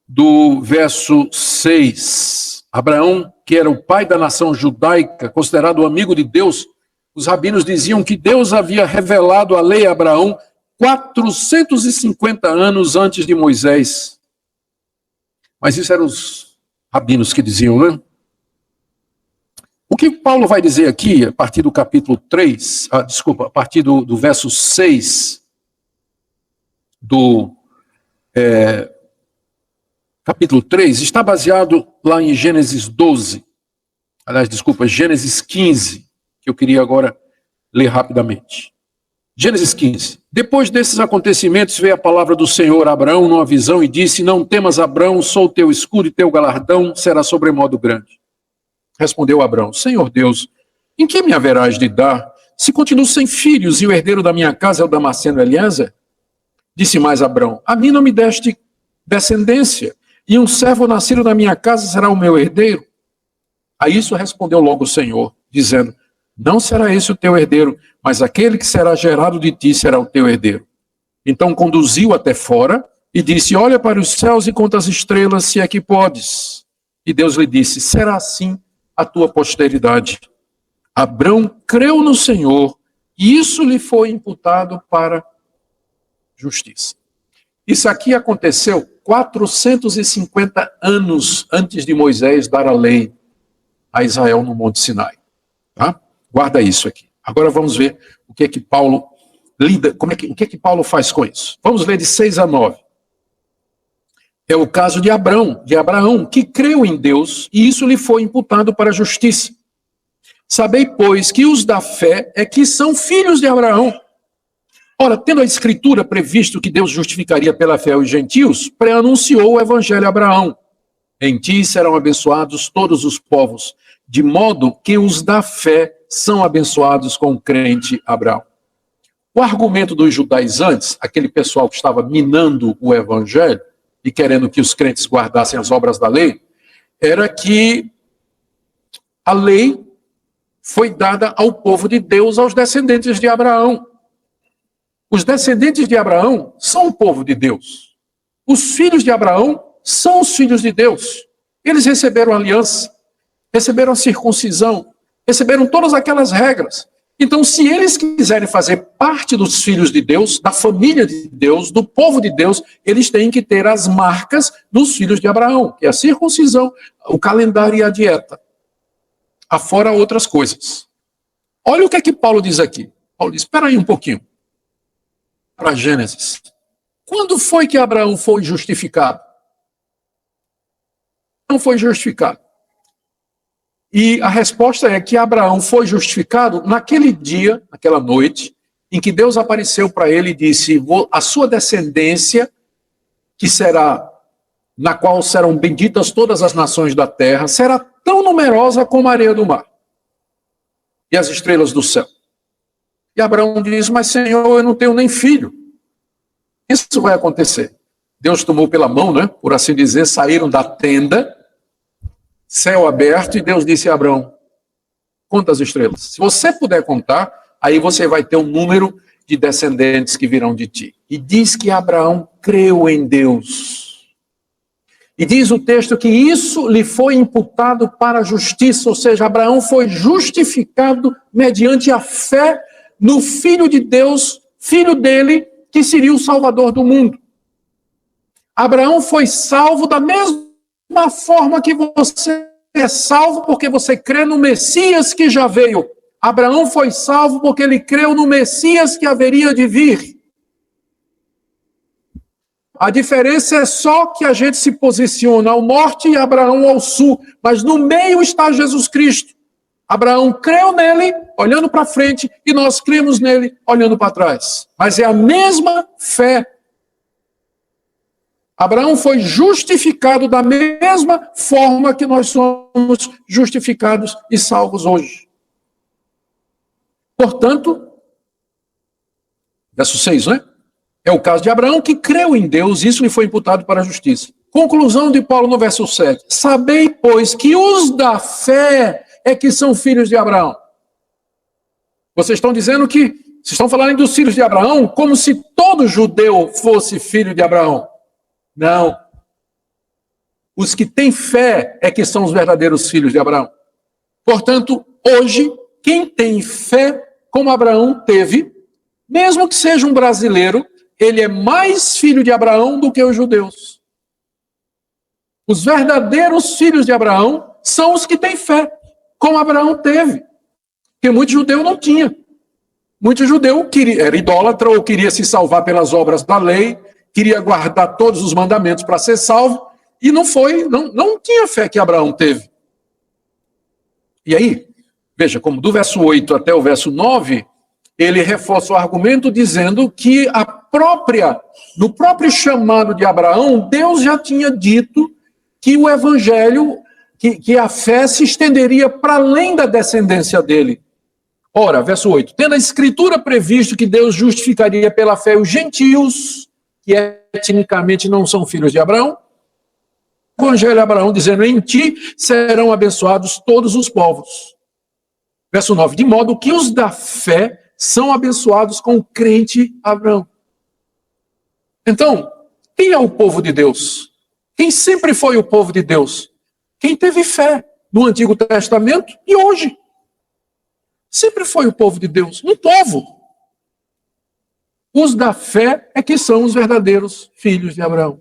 Speaker 1: do verso 6 Abraão, que era o pai da nação judaica, considerado o amigo de Deus, os rabinos diziam que Deus havia revelado a lei a Abraão 450 anos antes de Moisés. Mas isso eram os rabinos que diziam, né? O que Paulo vai dizer aqui, a partir do capítulo 3, a partir do verso 6 do capítulo 3, está baseado lá em Gênesis 12. Aliás, Gênesis 15, que eu queria agora ler rapidamente. Gênesis 15. Depois desses acontecimentos veio a palavra do Senhor a Abraão numa visão e disse: Não temas, Abraão, sou teu escudo e teu galardão será sobremodo grande. Respondeu Abraão: Senhor Deus, em que me haverás de dar, se continuo sem filhos e o herdeiro da minha casa é o Damasceno Eliezer? Disse mais Abraão: A mim não me deste descendência, e um servo nascido na minha casa será o meu herdeiro. A isso respondeu logo o Senhor, dizendo: Não será esse o teu herdeiro, mas aquele que será gerado de ti será o teu herdeiro. Então conduziu até fora e disse: Olha para os céus e conta as estrelas, se é que podes. E Deus lhe disse: Será assim a tua posteridade. Abrão creu no Senhor e isso lhe foi imputado para justiça. Isso aqui aconteceu 450 anos antes de Moisés dar a lei a Israel no Monte Sinai. Tá? Guarda isso aqui. Agora vamos ver o que é que Paulo lida, o que é que Paulo faz com isso. Vamos ler de 6 a 9. É o caso de Abraão, que creu em Deus, e isso lhe foi imputado para a justiça. Sabei, pois, que os da fé é que são filhos de Abraão. Ora, tendo a Escritura previsto que Deus justificaria pela fé os gentios, pré-anunciou o Evangelho a Abraão. Em ti serão abençoados todos os povos, de modo que os da fé são abençoados com o crente Abraão. O argumento dos judaizantes, aquele pessoal que estava minando o Evangelho, e querendo que os crentes guardassem as obras da lei, era que a lei foi dada ao povo de Deus, aos descendentes de Abraão. Os descendentes de Abraão são o povo de Deus. Os filhos de Abraão são os filhos de Deus. Eles receberam a aliança, receberam a circuncisão, receberam todas aquelas regras. Então, se eles quiserem fazer parte dos filhos de Deus, da família de Deus, do povo de Deus, eles têm que ter as marcas dos filhos de Abraão, que é a circuncisão, o calendário e a dieta. Afora outras coisas. Olha o que é que Paulo diz aqui. Paulo diz, espera aí um pouquinho. Para Gênesis. Quando foi que Abraão foi justificado? Não foi justificado. E a resposta é que Abraão foi justificado naquele dia, naquela noite, em que Deus apareceu para ele e disse: a sua descendência, que será, na qual serão benditas todas as nações da terra, será tão numerosa como a areia do mar e as estrelas do céu. E Abraão diz: mas Senhor, eu não tenho nem filho. Isso vai acontecer. Deus tomou pela mão, né, por assim dizer, saíram da tenda, céu aberto, e Deus disse a Abraão: conta as estrelas. Se você puder contar, aí você vai ter um número de descendentes que virão de ti. E diz que Abraão creu em Deus. E diz o texto que isso lhe foi imputado para a justiça, ou seja, Abraão foi justificado mediante a fé no Filho de Deus, filho dele, que seria o Salvador do mundo. Abraão foi salvo da mesma forma que você é salvo porque você crê no Messias que já veio. Abraão foi salvo porque ele creu no Messias que haveria de vir. A diferença é só que a gente se posiciona ao norte e Abraão ao sul, mas no meio está Jesus Cristo. Abraão creu nele, olhando para frente, e nós cremos nele, olhando para trás. Mas é a mesma fé. Abraão foi justificado da mesma forma que nós somos justificados e salvos hoje. Portanto, verso 6, né? É o caso de Abraão que creu em Deus, isso lhe foi imputado para a justiça. Conclusão de Paulo no verso 7. Sabei, pois, que os da fé é que são filhos de Abraão. Vocês estão dizendo que, vocês estão falando dos filhos de Abraão como se todo judeu fosse filho de Abraão. Não. Os que têm fé é que são os verdadeiros filhos de Abraão. Portanto, hoje, quem tem fé, como Abraão teve, mesmo que seja um brasileiro, ele é mais filho de Abraão do que os judeus. Os verdadeiros filhos de Abraão são os que têm fé, como Abraão teve. Porque muito judeu não tinha. Muito judeu era idólatra ou queria se salvar pelas obras da lei, queria guardar todos os mandamentos para ser salvo, e não tinha fé que Abraão teve. E aí, veja, como do verso 8 até o verso 9, ele reforça o argumento dizendo que no próprio chamado de Abraão, Deus já tinha dito que o evangelho, que a fé se estenderia para além da descendência dele. Ora, verso 8, tendo a escritura previsto que Deus justificaria pela fé os gentios, que etnicamente não são filhos de Abraão, o evangelho de Abraão dizendo, em ti serão abençoados todos os povos. Verso 9, de modo que os da fé são abençoados com o crente Abraão. Então, quem é o povo de Deus? Quem sempre foi o povo de Deus? Quem teve fé no Antigo Testamento e hoje. Sempre foi o povo de Deus, um povo. Os da fé é que são os verdadeiros filhos de Abraão.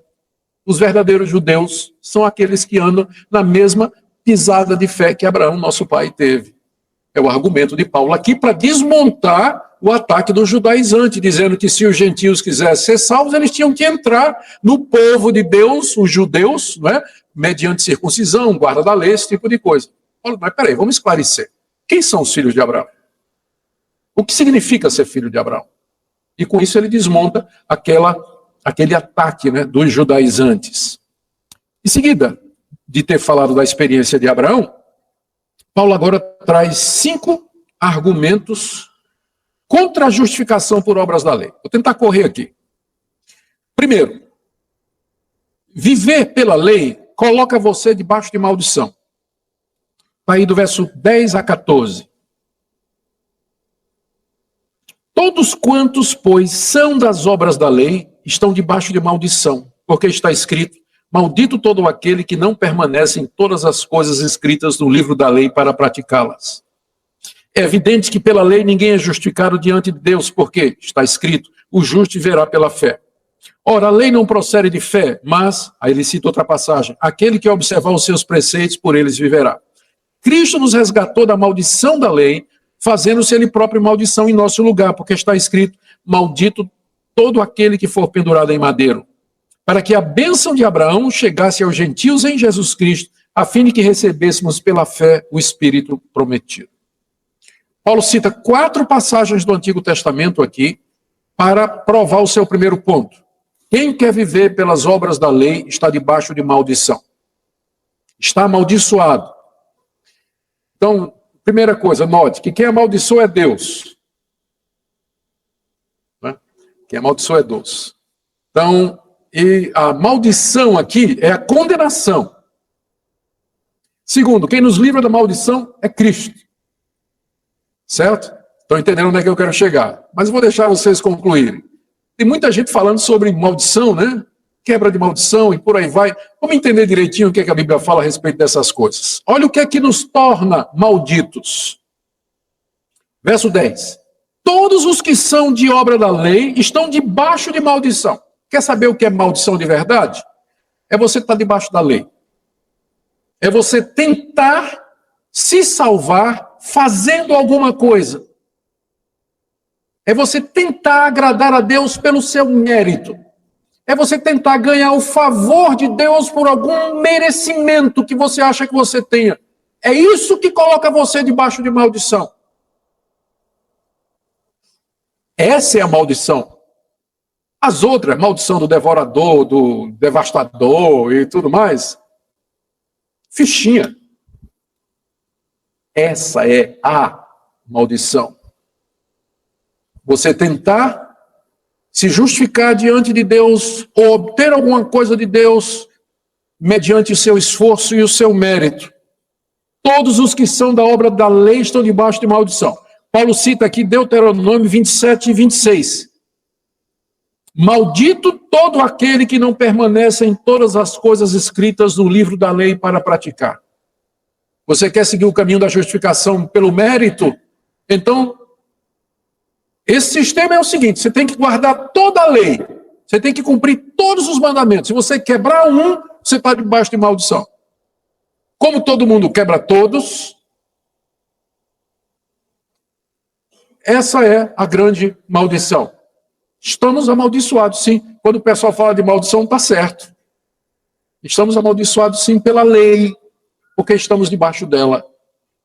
Speaker 1: Os verdadeiros judeus são aqueles que andam na mesma pisada de fé que Abraão, nosso pai, teve. É o argumento de Paulo aqui para desmontar o ataque do judaizante, dizendo que se os gentios quisessem ser salvos, eles tinham que entrar no povo de Deus, os judeus, não é? Mediante circuncisão, guarda da lei, esse tipo de coisa. Mas peraí, vamos esclarecer. Quem são os filhos de Abraão? O que significa ser filho de Abraão? E com isso ele desmonta aquele ataque, né, dos judaizantes. Em seguida de ter falado da experiência de Abraão, Paulo agora traz 5 argumentos contra a justificação por obras da lei. Vou tentar correr aqui. Primeiro, viver pela lei coloca você debaixo de maldição. Está aí do verso 10 a 14. Todos quantos, pois, são das obras da lei, estão debaixo de maldição, porque está escrito, maldito todo aquele que não permanece em todas as coisas escritas no livro da lei para praticá-las. É evidente que pela lei ninguém é justificado diante de Deus, porque está escrito, o justo viverá pela fé. Ora, a lei não procede de fé, mas, aí ele cita outra passagem, aquele que observar os seus preceitos, por eles viverá. Cristo nos resgatou da maldição da lei, fazendo-se ele próprio maldição em nosso lugar, porque está escrito, maldito todo aquele que for pendurado em madeiro, para que a bênção de Abraão chegasse aos gentios em Jesus Cristo, a fim de que recebêssemos pela fé o Espírito prometido. Paulo cita 4 passagens do Antigo Testamento aqui, para provar o seu primeiro ponto. Quem quer viver pelas obras da lei está debaixo de maldição. Está amaldiçoado. Então, primeira coisa, note que quem amaldiçoa é Deus. Né? Quem amaldiçoa é Deus. Então, e a maldição aqui é a condenação. Segundo, quem nos livra da maldição é Cristo. Certo? Estão entendendo onde é que eu quero chegar. Mas eu vou deixar vocês concluírem. Tem muita gente falando sobre maldição, né? Quebra de maldição e por aí vai. Vamos entender direitinho o que a Bíblia fala a respeito dessas coisas. Olha o que é que nos torna malditos. Verso 10. Todos os que são de obra da lei estão debaixo de maldição. Quer saber o que é maldição de verdade? É você estar debaixo da lei. É você tentar se salvar fazendo alguma coisa. É você tentar agradar a Deus pelo seu mérito. É você tentar ganhar o favor de Deus por algum merecimento que você acha que você tenha. É isso que coloca você debaixo de maldição. Essa é a maldição. As outras, maldição do devorador, do devastador e tudo mais, fichinha. Essa é a maldição. Você tentar se justificar diante de Deus ou obter alguma coisa de Deus mediante o seu esforço e o seu mérito. Todos os que são da obra da lei estão debaixo de maldição. Paulo cita aqui Deuteronômio 27 e 26. Maldito todo aquele que não permanece em todas as coisas escritas no livro da lei para praticar. Você quer seguir o caminho da justificação pelo mérito? Então, esse sistema é o seguinte: você tem que guardar toda a lei, você tem que cumprir todos os mandamentos. Se você quebrar um, você está debaixo de maldição. Como todo mundo quebra todos, essa é a grande maldição. Estamos amaldiçoados, sim. Quando o pessoal fala de maldição, está certo. Estamos amaldiçoados, sim, pela lei, porque estamos debaixo dela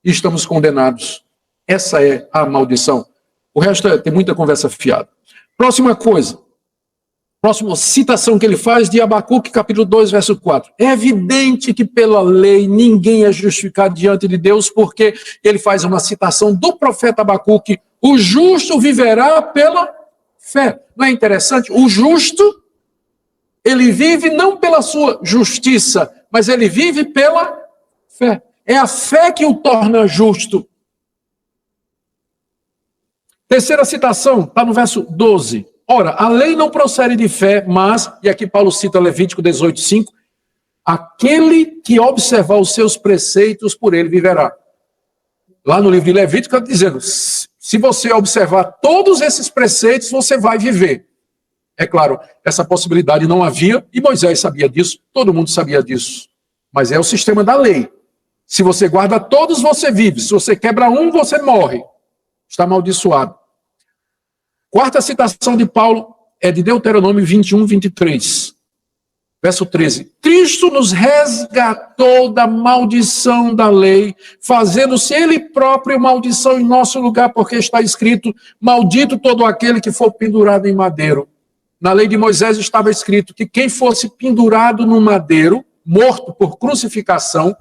Speaker 1: e estamos condenados. Essa é a maldição. O resto tem muita conversa fiada. Próxima coisa. Próxima citação que ele faz de Abacuque, capítulo 2, verso 4. É evidente que pela lei ninguém é justificado diante de Deus, porque ele faz uma citação do profeta Abacuque: o justo viverá pela fé. Não é interessante? O justo, ele vive não pela sua justiça, mas ele vive pela fé. É a fé que o torna justo. Terceira citação, está no verso 12. Ora, a lei não procede de fé, mas, e aqui Paulo cita Levítico 18:5, aquele que observar os seus preceitos, por ele viverá. Lá no livro de Levítico está dizendo, se você observar todos esses preceitos, você vai viver. É claro, essa possibilidade não havia, e Moisés sabia disso, todo mundo sabia disso. Mas é o sistema da lei. Se você guarda todos, você vive. Se você quebra um, você morre. Está amaldiçoado. Quarta citação de Paulo é de Deuteronômio 21:23. Verso 13. Cristo nos resgatou da maldição da lei, fazendo-se ele próprio maldição em nosso lugar, porque está escrito: maldito todo aquele que for pendurado em madeiro. Na lei de Moisés estava escrito que quem fosse pendurado no madeiro, morto por crucificação,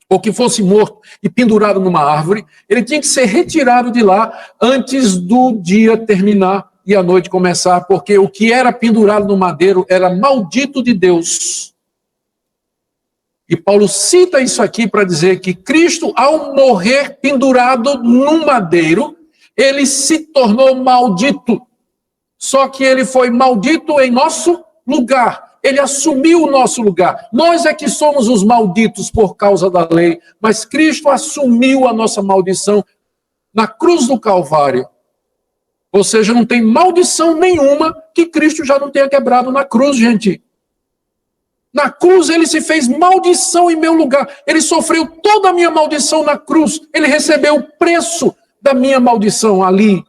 Speaker 1: ou que fosse morto e pendurado numa árvore, ele tinha que ser retirado de lá antes do dia terminar e a noite começar, porque o que era pendurado no madeiro era maldito de Deus. E Paulo cita isso aqui para dizer que Cristo, ao morrer pendurado num madeiro, ele se tornou maldito. Só que ele foi maldito em nosso lugar. Ele assumiu o nosso lugar. Nós é que somos os malditos por causa da lei, mas Cristo assumiu a nossa maldição na cruz do Calvário. Ou seja, não tem maldição nenhuma que Cristo já não tenha quebrado na cruz, gente. Na cruz ele se fez maldição em meu lugar. Ele sofreu toda a minha maldição na cruz. Ele recebeu o preço da minha maldição ali.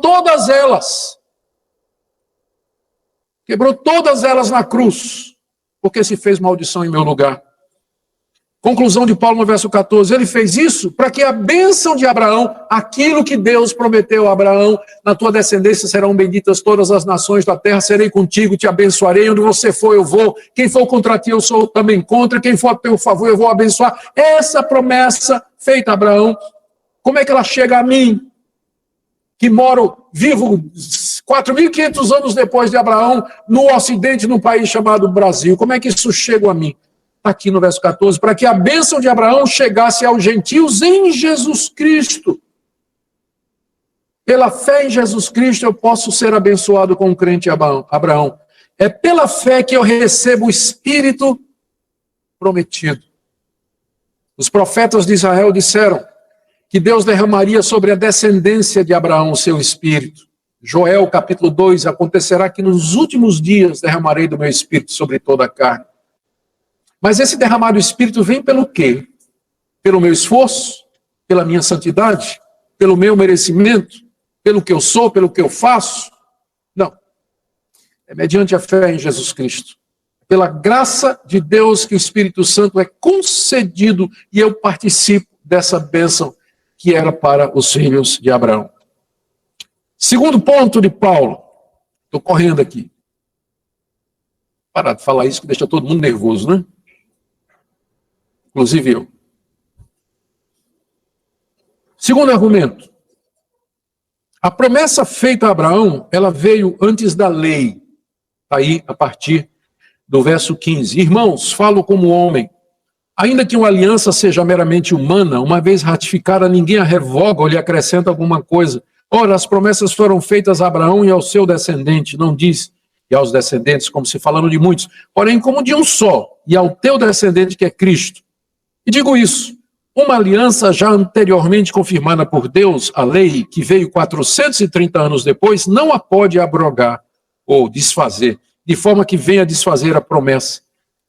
Speaker 1: Todas elas. Quebrou todas elas na cruz, porque se fez maldição em meu lugar. Conclusão de Paulo no verso 14, ele fez isso para que a bênção de Abraão, aquilo que Deus prometeu a Abraão, na tua descendência serão benditas todas as nações da terra, serei contigo, te abençoarei, onde você for eu vou, quem for contra ti eu sou também contra, quem for a teu favor eu vou abençoar. Essa promessa feita a Abraão, como é que ela chega a mim, que moro vivo 4.500 anos depois de Abraão, no ocidente, num país chamado Brasil? Como é que isso chega a mim? Está aqui no verso 14, para que a bênção de Abraão chegasse aos gentios em Jesus Cristo. Pela fé em Jesus Cristo eu posso ser abençoado com o crente Abraão. É pela fé que eu recebo o Espírito prometido. Os profetas de Israel disseram que Deus derramaria sobre a descendência de Abraão o seu Espírito. Joel, capítulo 2, acontecerá que nos últimos dias derramarei do meu Espírito sobre toda a carne. Mas esse derramado Espírito vem pelo quê? Pelo meu esforço? Pela minha santidade? Pelo meu merecimento? Pelo que eu sou? Pelo que eu faço? Não. É mediante a fé em Jesus Cristo. Pela graça de Deus que o Espírito Santo é concedido e eu participo dessa bênção que era para os filhos de Abraão. Segundo ponto de Paulo. Estou correndo aqui. Parar de falar isso que deixa todo mundo nervoso, né? Inclusive eu. Segundo argumento. A promessa feita a Abraão, ela veio antes da lei. Aí, a partir do verso 15. Irmãos, falo como homem. Ainda que uma aliança seja meramente humana, uma vez ratificada, ninguém a revoga ou lhe acrescenta alguma coisa. Ora, as promessas foram feitas a Abraão e ao seu descendente. Não diz, e aos descendentes, como se falando de muitos, porém como de um só, e ao teu descendente que é Cristo. E digo isso, uma aliança já anteriormente confirmada por Deus, a lei, que veio 430 anos depois, não a pode abrogar ou desfazer, de forma que venha desfazer a promessa.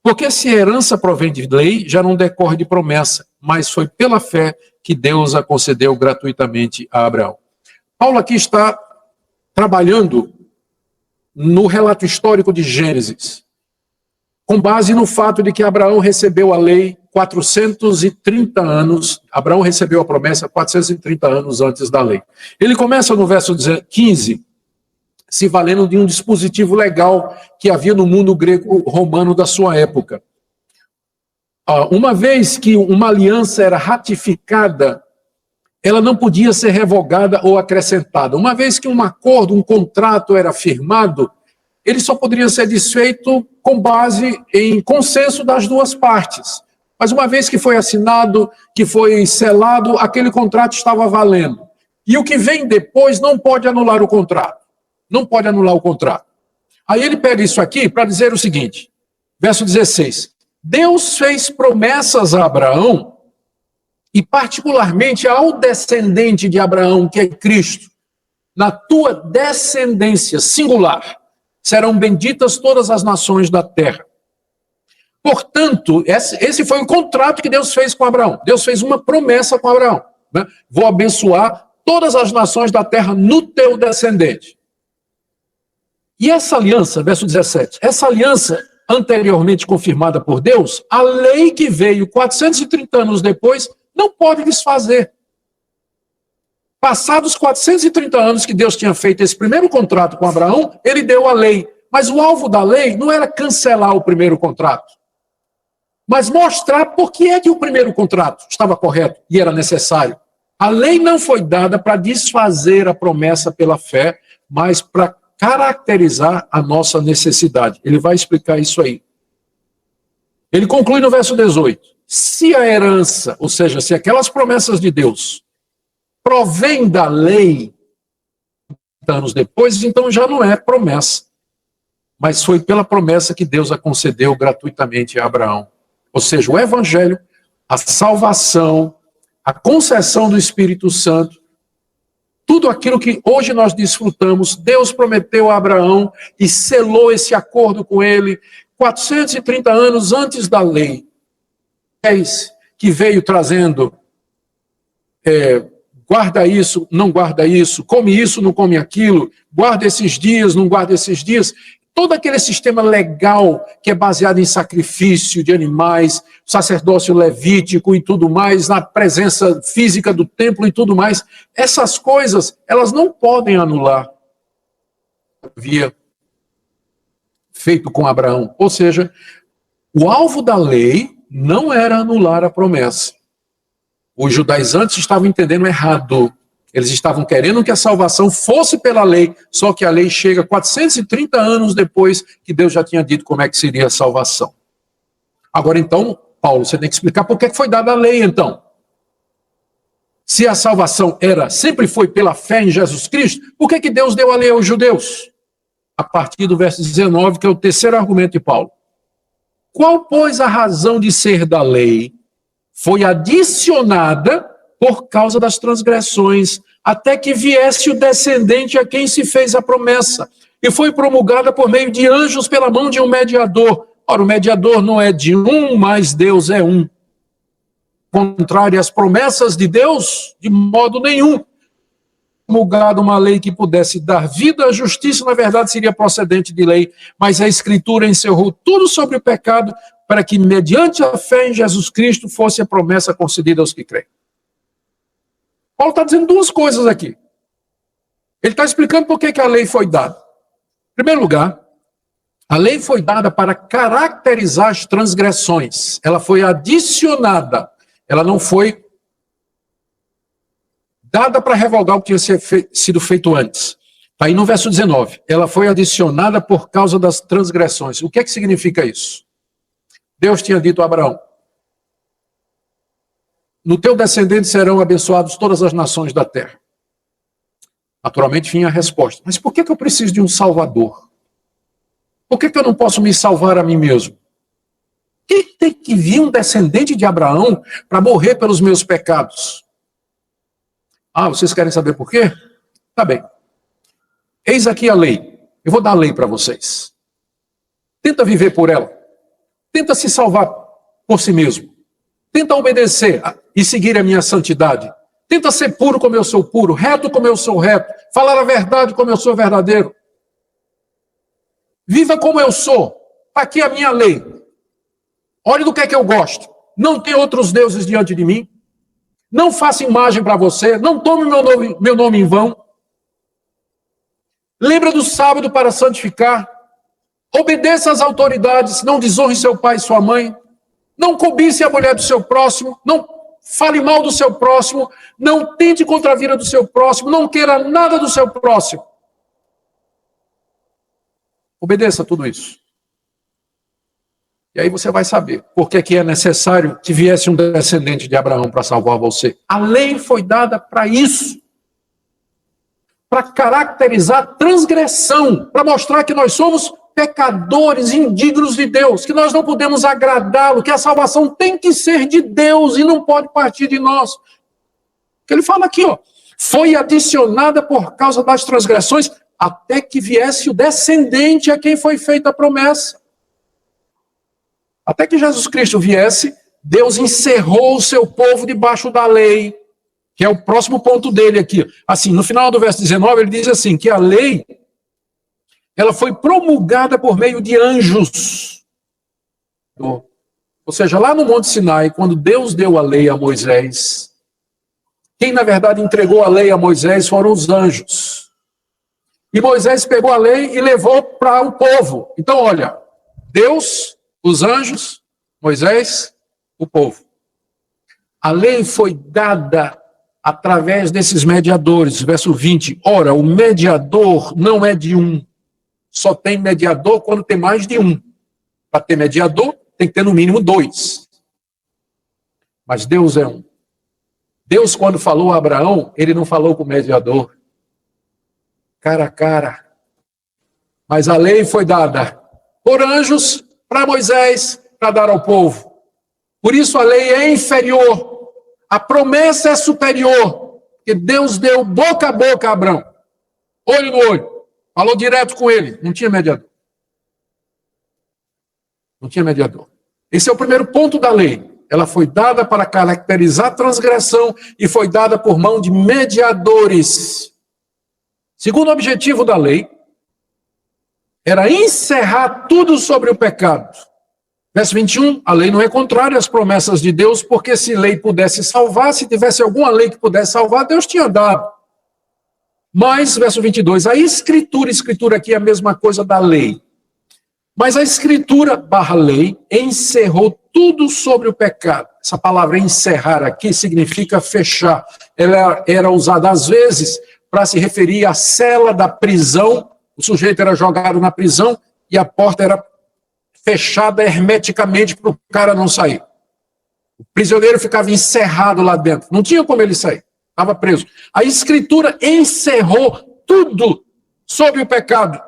Speaker 1: Porque se a herança provém de lei, já não decorre de promessa, mas foi pela fé que Deus a concedeu gratuitamente a Abraão. Paulo aqui está trabalhando no relato histórico de Gênesis, com base no fato de que Abraão recebeu a lei 430 anos, Abraão recebeu a promessa 430 anos antes da lei. Ele começa no verso 15, se valendo de um dispositivo legal que havia no mundo grego-romano da sua época. Uma vez que uma aliança era ratificada, ela não podia ser revogada ou acrescentada. Uma vez que um acordo, um contrato era firmado, ele só poderia ser desfeito com base em consenso das duas partes. Mas uma vez que foi assinado, que foi selado, aquele contrato estava valendo. E o que vem depois não pode anular o contrato. Não pode anular o contrato. Aí ele pega isso aqui para dizer o seguinte, verso 16. Deus fez promessas a Abraão, e particularmente ao descendente de Abraão, que é Cristo. Na tua descendência singular serão benditas todas as nações da terra. Portanto, esse foi o contrato que Deus fez com Abraão. Deus fez uma promessa com Abraão, né? Vou abençoar todas as nações da terra no teu descendente. E essa aliança, verso 17, essa aliança anteriormente confirmada por Deus, a lei que veio 430 anos depois, não pode desfazer. Passados 430 anos que Deus tinha feito esse primeiro contrato com Abraão, ele deu a lei. Mas o alvo da lei não era cancelar o primeiro contrato, mas mostrar por que é que o primeiro contrato estava correto e era necessário. A lei não foi dada para desfazer a promessa pela fé, mas para caracterizar a nossa necessidade. Ele vai explicar isso aí. Ele conclui no verso 18. Se a herança, ou seja, se aquelas promessas de Deus provém da lei, anos depois, então já não é promessa. Mas foi pela promessa que Deus a concedeu gratuitamente a Abraão. Ou seja, o evangelho, a salvação, a concessão do Espírito Santo, tudo aquilo que hoje nós desfrutamos, Deus prometeu a Abraão e selou esse acordo com ele 430 anos antes da lei. É isso que veio trazendo, guarda isso, não guarda isso, come isso, não come aquilo, guarda esses dias, não guarda esses dias. Todo aquele sistema legal que é baseado em sacrifício de animais, sacerdócio levítico e tudo mais, na presença física do templo e tudo mais, essas coisas, elas não podem anular o que havia feito com Abraão. Ou seja, o alvo da lei não era anular a promessa. Os judaizantes estavam entendendo errado. Eles estavam querendo que a salvação fosse pela lei, só que a lei chega 430 anos depois que Deus já tinha dito como é que seria a salvação. Agora então, Paulo, você tem que explicar por que foi dada a lei então. Se a salvação sempre foi pela fé em Jesus Cristo, por que Deus deu a lei aos judeus? A partir do verso 19, que é o terceiro argumento de Paulo. Qual, pois, a razão de ser da lei? Foi adicionada por causa das transgressões, até que viesse o descendente a quem se fez a promessa, e foi promulgada por meio de anjos pela mão de um mediador. Ora, o mediador não é de um, mas Deus é um. Contrário às promessas de Deus, de modo nenhum. Promulgada uma lei que pudesse dar vida à justiça, na verdade seria procedente de lei, mas a Escritura encerrou tudo sobre o pecado, para que, mediante a fé em Jesus Cristo, fosse a promessa concedida aos que creem. Paulo está dizendo duas coisas aqui. Ele está explicando por que a lei foi dada. Em primeiro lugar, a lei foi dada para caracterizar as transgressões. Ela foi adicionada. Ela não foi dada para revogar o que tinha sido feito antes. Está aí no verso 19. Ela foi adicionada por causa das transgressões. O que é que significa isso? Deus tinha dito a Abraão: no teu descendente serão abençoadas todas as nações da terra. Naturalmente vinha a resposta: mas por que eu preciso de um salvador? Por que eu não posso me salvar a mim mesmo? Que tem que vir um descendente de Abraão para morrer pelos meus pecados? Ah, vocês querem saber por quê? Tá bem. Eis aqui a lei. Eu vou dar a lei para vocês. Tenta viver por ela. Tenta se salvar por si mesmo. Tenta obedecer e seguir a minha santidade. Tenta ser puro como eu sou puro, reto como eu sou reto, falar a verdade como eu sou verdadeiro. Viva como eu sou. Aqui a minha lei. Olhe do que é que eu gosto. Não tem outros deuses diante de mim. Não faça imagem para você. Não tome meu nome em vão. Lembra do sábado para santificar. Obedeça às autoridades. Não desonre seu pai e sua mãe. Não cobice a mulher do seu próximo. Não fale mal do seu próximo. Não tente contra a vida do seu próximo. Não queira nada do seu próximo. Obedeça tudo isso. E aí você vai saber por que é necessário que viesse um descendente de Abraão para salvar você. A lei foi dada para isso. Para caracterizar transgressão. Para mostrar que nós somos pecadores indignos de Deus. Que nós não podemos agradá-lo. Que a salvação tem que ser de Deus e não pode partir de nós. Ele fala aqui, ó. Foi adicionada por causa das transgressões até que viesse o descendente a quem foi feita a promessa. Até que Jesus Cristo viesse, Deus encerrou o seu povo debaixo da lei, que é o próximo ponto dele aqui. Assim, no final do verso 19, ele diz assim, que a lei, ela foi promulgada por meio de anjos. Ou seja, lá no Monte Sinai, quando Deus deu a lei a Moisés, quem na verdade entregou a lei a Moisés foram os anjos. E Moisés pegou a lei e levou para o povo. Então, olha, Deus, os anjos, Moisés, o povo. A lei foi dada através desses mediadores. Verso 20. Ora, o mediador não é de um. Só tem mediador quando tem mais de um. Para ter mediador, tem que ter no mínimo 2. Mas Deus é um. Deus, quando falou a Abraão, ele não falou com o mediador. Cara a cara. Mas a lei foi dada por anjos para Moisés, para dar ao povo. Por isso a lei é inferior. A promessa é superior. Porque Deus deu boca a boca a Abraão. Olho no olho. Falou direto com ele. Não tinha mediador. Não tinha mediador. Esse é o primeiro ponto da lei. Ela foi dada para caracterizar a transgressão e foi dada por mão de mediadores. Segundo objetivo da lei, era encerrar tudo sobre o pecado. Verso 21, a lei não é contrária às promessas de Deus, porque se lei pudesse salvar, se tivesse alguma lei que pudesse salvar, Deus tinha dado. Mas, verso 22, a escritura aqui é a mesma coisa da lei. Mas a escritura / lei encerrou tudo sobre o pecado. Essa palavra encerrar aqui significa fechar. Ela era usada às vezes para se referir à cela da prisão. O sujeito era jogado na prisão e a porta era fechada hermeticamente para o cara não sair. O prisioneiro ficava encerrado lá dentro. Não tinha como ele sair. Estava preso. A escritura encerrou tudo sobre o pecado.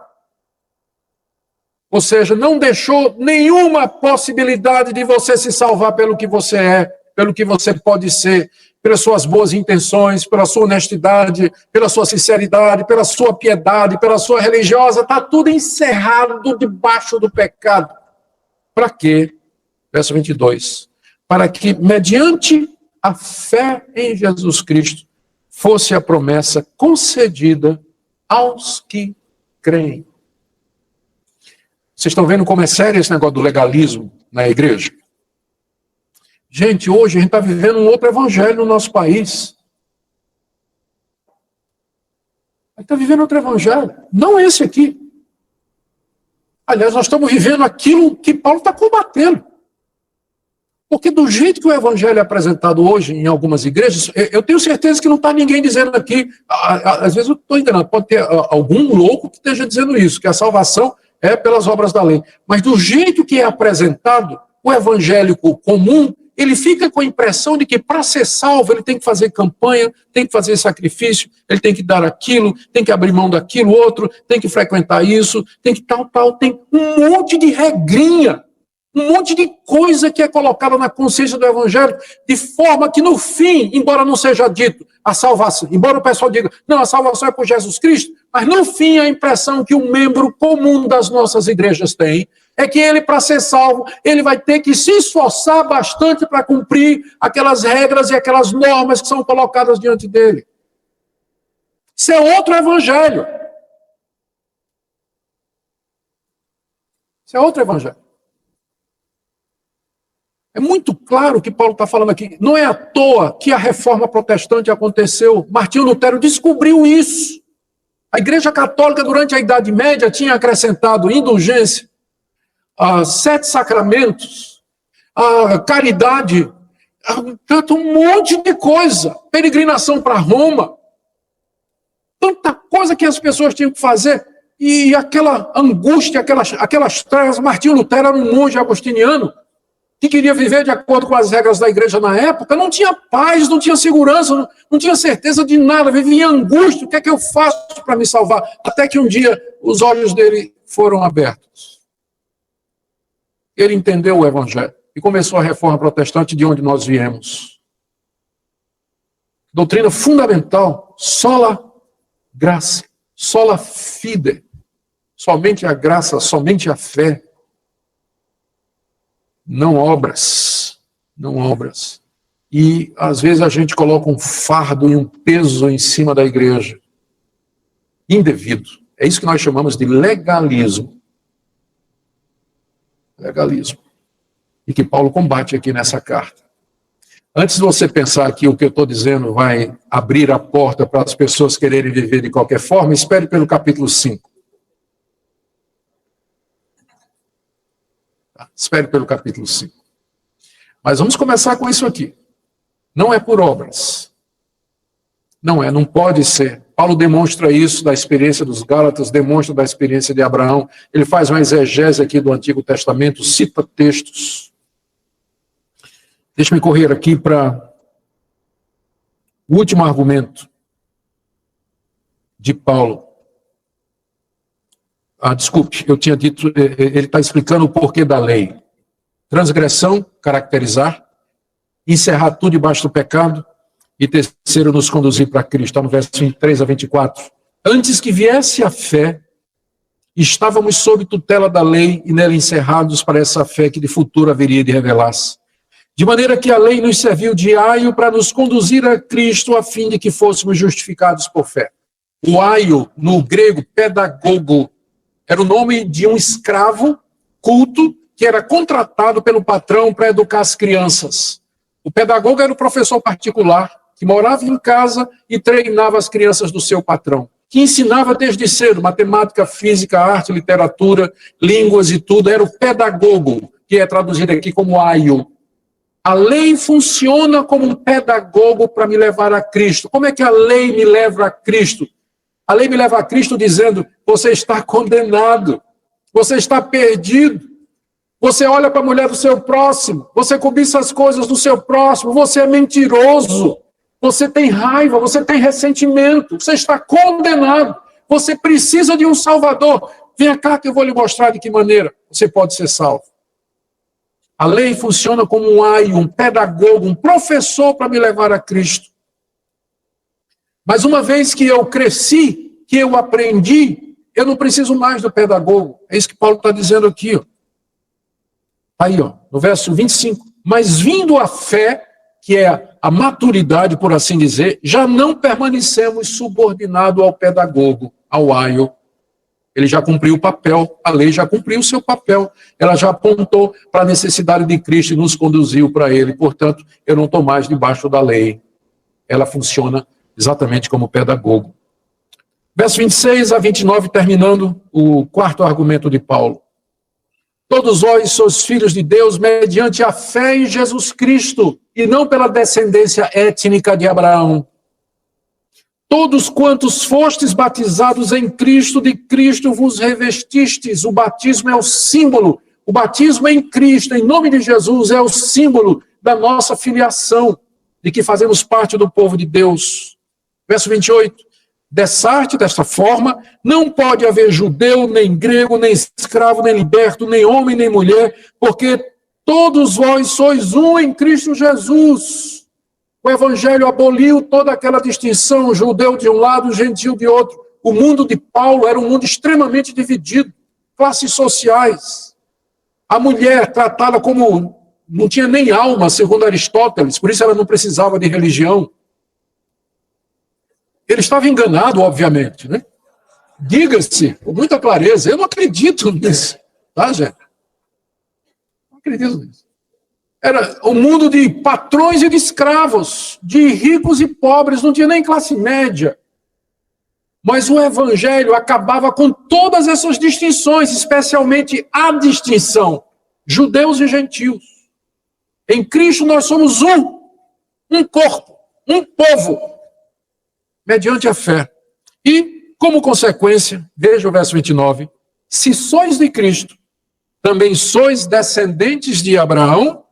Speaker 1: Ou seja, não deixou nenhuma possibilidade de você se salvar pelo que você é, pelo que você pode ser, pelas suas boas intenções, pela sua honestidade, pela sua sinceridade, pela sua piedade, pela sua religiosa. Está tudo encerrado debaixo do pecado. Para quê? Verso 22. Para que, mediante a fé em Jesus Cristo, fosse a promessa concedida aos que creem. Vocês estão vendo como é sério esse negócio do legalismo na igreja? Gente, hoje a gente está vivendo um outro evangelho no nosso país. A gente está vivendo outro evangelho, não esse aqui. Aliás, nós estamos vivendo aquilo que Paulo está combatendo. Porque do jeito que o evangelho é apresentado hoje em algumas igrejas, eu tenho certeza que não está ninguém dizendo aqui, às vezes eu estou enganado, pode ter algum louco que esteja dizendo isso, que a salvação é pelas obras da lei. Mas do jeito que é apresentado, o evangélico comum, ele fica com a impressão de que para ser salvo ele tem que fazer campanha, tem que fazer sacrifício, ele tem que dar aquilo, tem que abrir mão daquilo outro, tem que frequentar isso, tem que tal, tem um monte de regrinha, um monte de coisa que é colocada na consciência do evangelho, de forma que no fim, embora não seja dito a salvação, embora o pessoal diga, não, a salvação é por Jesus Cristo, mas no fim a impressão que um membro comum das nossas igrejas tem é que ele, para ser salvo, ele vai ter que se esforçar bastante para cumprir aquelas regras e aquelas normas que são colocadas diante dele. Isso é outro evangelho. Isso é outro evangelho. É muito claro o que Paulo está falando aqui. Não é à toa que a reforma protestante aconteceu. Martinho Lutero descobriu isso. A Igreja Católica, durante a Idade Média, tinha acrescentado indulgência, 7 sacramentos, a caridade, tanto um monte de coisa, peregrinação para Roma, tanta coisa que as pessoas tinham que fazer, e aquela angústia, aquelas trevas. Martinho Lutero era um monge agostiniano, que queria viver de acordo com as regras da igreja na época, não tinha paz, não tinha segurança, não tinha certeza de nada, vivia em angústia, o que é que eu faço para me salvar? Até que um dia os olhos dele foram abertos. Ele entendeu o evangelho e começou a reforma protestante, de onde nós viemos. Doutrina fundamental, sola graça, sola fide, somente a graça, somente a fé. Não obras, não obras. E, às vezes, a gente coloca um fardo e um peso em cima da igreja. Indevido. É isso que nós chamamos de legalismo. Legalismo. E que Paulo combate aqui nessa carta. Antes de você pensar que o que eu estou dizendo vai abrir a porta para as pessoas quererem viver de qualquer forma, espere pelo capítulo 5. Espere pelo capítulo 5. Mas vamos começar com isso aqui. Não é por obras. Não pode ser. Paulo demonstra isso da experiência dos Gálatas, demonstra da experiência de Abraão. Ele faz uma exegese aqui do Antigo Testamento, cita textos. Deixa-me correr aqui para o último argumento de Paulo. Desculpe, eu tinha dito, ele está explicando o porquê da lei. Transgressão, caracterizar, encerrar tudo debaixo do pecado, e terceiro, nos conduzir para Cristo. Está no verso 23 a 24. Antes que viesse a fé, estávamos sob tutela da lei e nela encerrados para essa fé que de futuro haveria de revelar-se. De maneira que a lei nos serviu de aio para nos conduzir a Cristo, a fim de que fôssemos justificados por fé. O aio, no grego, pedagogo, era o nome de um escravo culto que era contratado pelo patrão para educar as crianças. O pedagogo era o professor particular que morava em casa e treinava as crianças do seu patrão, que ensinava desde cedo matemática, física, arte, literatura, línguas e tudo. Era o pedagogo, que é traduzido aqui como aio. A lei funciona como um pedagogo para me levar a Cristo. Como é que a lei me leva a Cristo? A lei me leva a Cristo dizendo, você está condenado, você está perdido, você olha para a mulher do seu próximo, você cobiça as coisas do seu próximo, você é mentiroso, você tem raiva, você tem ressentimento, você está condenado, você precisa de um Salvador. Venha cá que eu vou lhe mostrar de que maneira você pode ser salvo. A lei funciona como um aio, um pedagogo, um professor para me levar a Cristo. Mas uma vez que eu cresci, que eu aprendi, eu não preciso mais do pedagogo. É isso que Paulo está dizendo aqui. Ó. Aí, ó, no verso 25. Mas vindo a fé, que é a maturidade, por assim dizer, já não permanecemos subordinados ao pedagogo, ao aio. Ele já cumpriu o papel, a lei já cumpriu o seu papel. Ela já apontou para a necessidade de Cristo e nos conduziu para ele. Portanto, eu não estou mais debaixo da lei. Ela funciona exatamente como pedagogo. Verso 26 a 29, terminando o quarto argumento de Paulo. Todos vós sois filhos de Deus mediante a fé em Jesus Cristo, e não pela descendência étnica de Abraão. Todos quantos fostes batizados em Cristo, de Cristo vos revestistes. O batismo é o símbolo, O batismo em Cristo, em nome de Jesus, é o símbolo da nossa filiação, de que fazemos parte do povo de Deus. Verso 28. Dessarte desta forma, não pode haver judeu, nem grego, nem escravo, nem liberto, nem homem, nem mulher, porque todos vós sois um em Cristo Jesus. O Evangelho aboliu toda aquela distinção, judeu de um lado, gentil de outro. O mundo de Paulo era um mundo extremamente dividido, classes sociais. A mulher tratada como não tinha nem alma, segundo Aristóteles, por isso ela não precisava de religião. Ele estava enganado, obviamente, né? Diga-se, com muita clareza, eu não acredito nisso, tá, gente? Não acredito nisso. Era um mundo de patrões e de escravos, de ricos e pobres, não tinha nem classe média. Mas o Evangelho acabava com todas essas distinções, especialmente a distinção, judeus e gentios. Em Cristo nós somos um corpo, um povo, mediante a fé. E, como consequência, veja o verso 29, se sois de Cristo, também sois descendentes de Abraão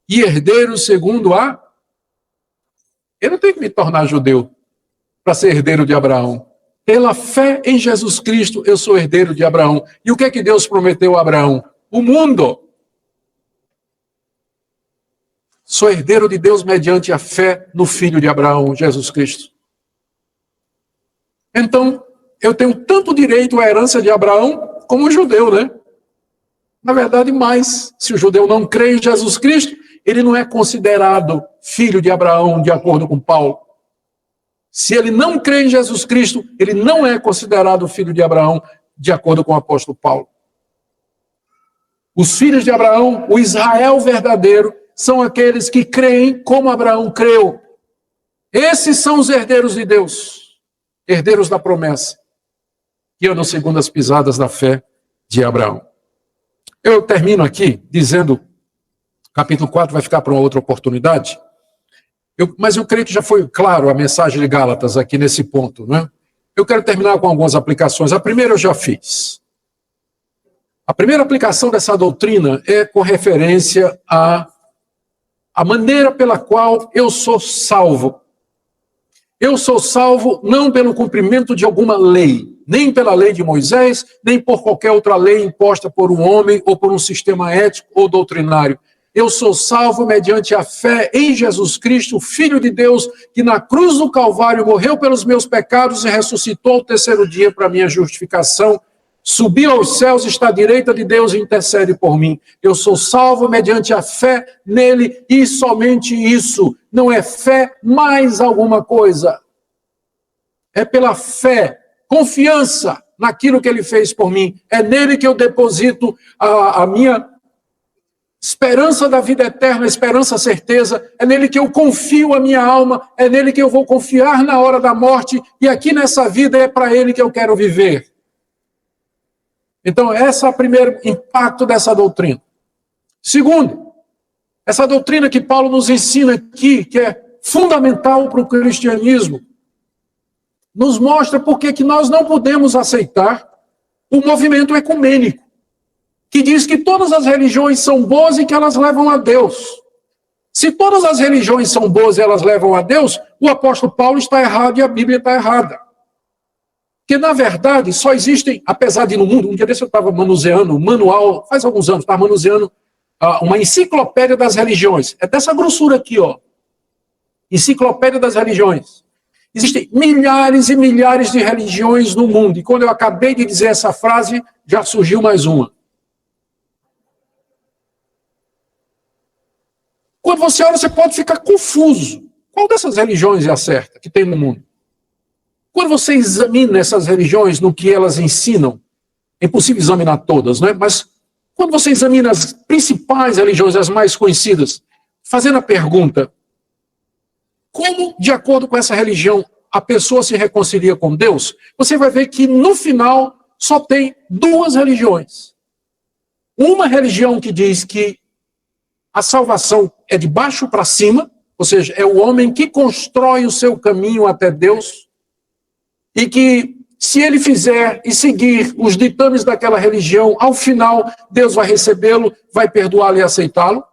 Speaker 1: e herdeiros segundo a... Eu não tenho que me tornar judeu para ser herdeiro de Abraão. Pela fé em Jesus Cristo, eu sou herdeiro de Abraão. E o que é que Deus prometeu a Abraão? O mundo. Sou herdeiro de Deus mediante a fé no Filho de Abraão, Jesus Cristo. Então, eu tenho tanto direito à herança de Abraão como o judeu, né? Na verdade, mais. Se o judeu não crê em Jesus Cristo, ele não é considerado filho de Abraão, de acordo com Paulo. Se ele não crê em Jesus Cristo, ele não é considerado filho de Abraão, de acordo com o apóstolo Paulo. Os filhos de Abraão, o Israel verdadeiro, são aqueles que creem como Abraão creu. Esses são os herdeiros de Deus, herdeiros da promessa, que andam segundo as pisadas da fé de Abraão. Eu termino aqui dizendo, capítulo 4 vai ficar para uma outra oportunidade, mas eu creio que já foi claro a mensagem de Gálatas aqui nesse ponto, né? Eu quero terminar com algumas aplicações. A primeira eu já fiz. A primeira aplicação dessa doutrina é com referência à maneira pela qual eu sou salvo. Eu sou salvo não pelo cumprimento de alguma lei, nem pela lei de Moisés, nem por qualquer outra lei imposta por um homem ou por um sistema ético ou doutrinário. Eu sou salvo mediante a fé em Jesus Cristo, Filho de Deus, que na cruz do Calvário morreu pelos meus pecados e ressuscitou ao terceiro dia para minha justificação. Subiu aos céus, está à direita de Deus e intercede por mim. Eu sou salvo mediante a fé nele e somente isso. Não é fé mais alguma coisa. É pela fé, confiança naquilo que ele fez por mim. É nele que eu deposito a minha esperança da vida eterna, esperança, certeza. É nele que eu confio a minha alma. É nele que eu vou confiar na hora da morte. E aqui nessa vida é para ele que eu quero viver. Então, esse é o primeiro impacto dessa doutrina. Segundo, essa doutrina que Paulo nos ensina aqui, que é fundamental para o cristianismo, nos mostra por que nós não podemos aceitar o movimento ecumênico, que diz que todas as religiões são boas e que elas levam a Deus. Se todas as religiões são boas e elas levam a Deus, o apóstolo Paulo está errado e a Bíblia está errada. Porque, na verdade, só existem, apesar de no mundo, um dia desse eu estava manuseando um manual, faz alguns anos, estava manuseando uma enciclopédia das religiões. É dessa grossura aqui, ó. Enciclopédia das religiões. Existem milhares e milhares de religiões no mundo. E quando eu acabei de dizer essa frase, já surgiu mais uma. Quando você olha, você pode ficar confuso. Qual dessas religiões é a certa que tem no mundo? Quando você examina essas religiões no que elas ensinam, é impossível examinar todas, né? Mas quando você examina as principais religiões, as mais conhecidas, fazendo a pergunta, como, de acordo com essa religião, a pessoa se reconcilia com Deus, você vai ver que, no final, só tem duas religiões. Uma religião que diz que a salvação é de baixo para cima, ou seja, é o homem que constrói o seu caminho até Deus, e que se ele fizer e seguir os ditames daquela religião, ao final Deus vai recebê-lo, vai perdoá-lo e aceitá-lo.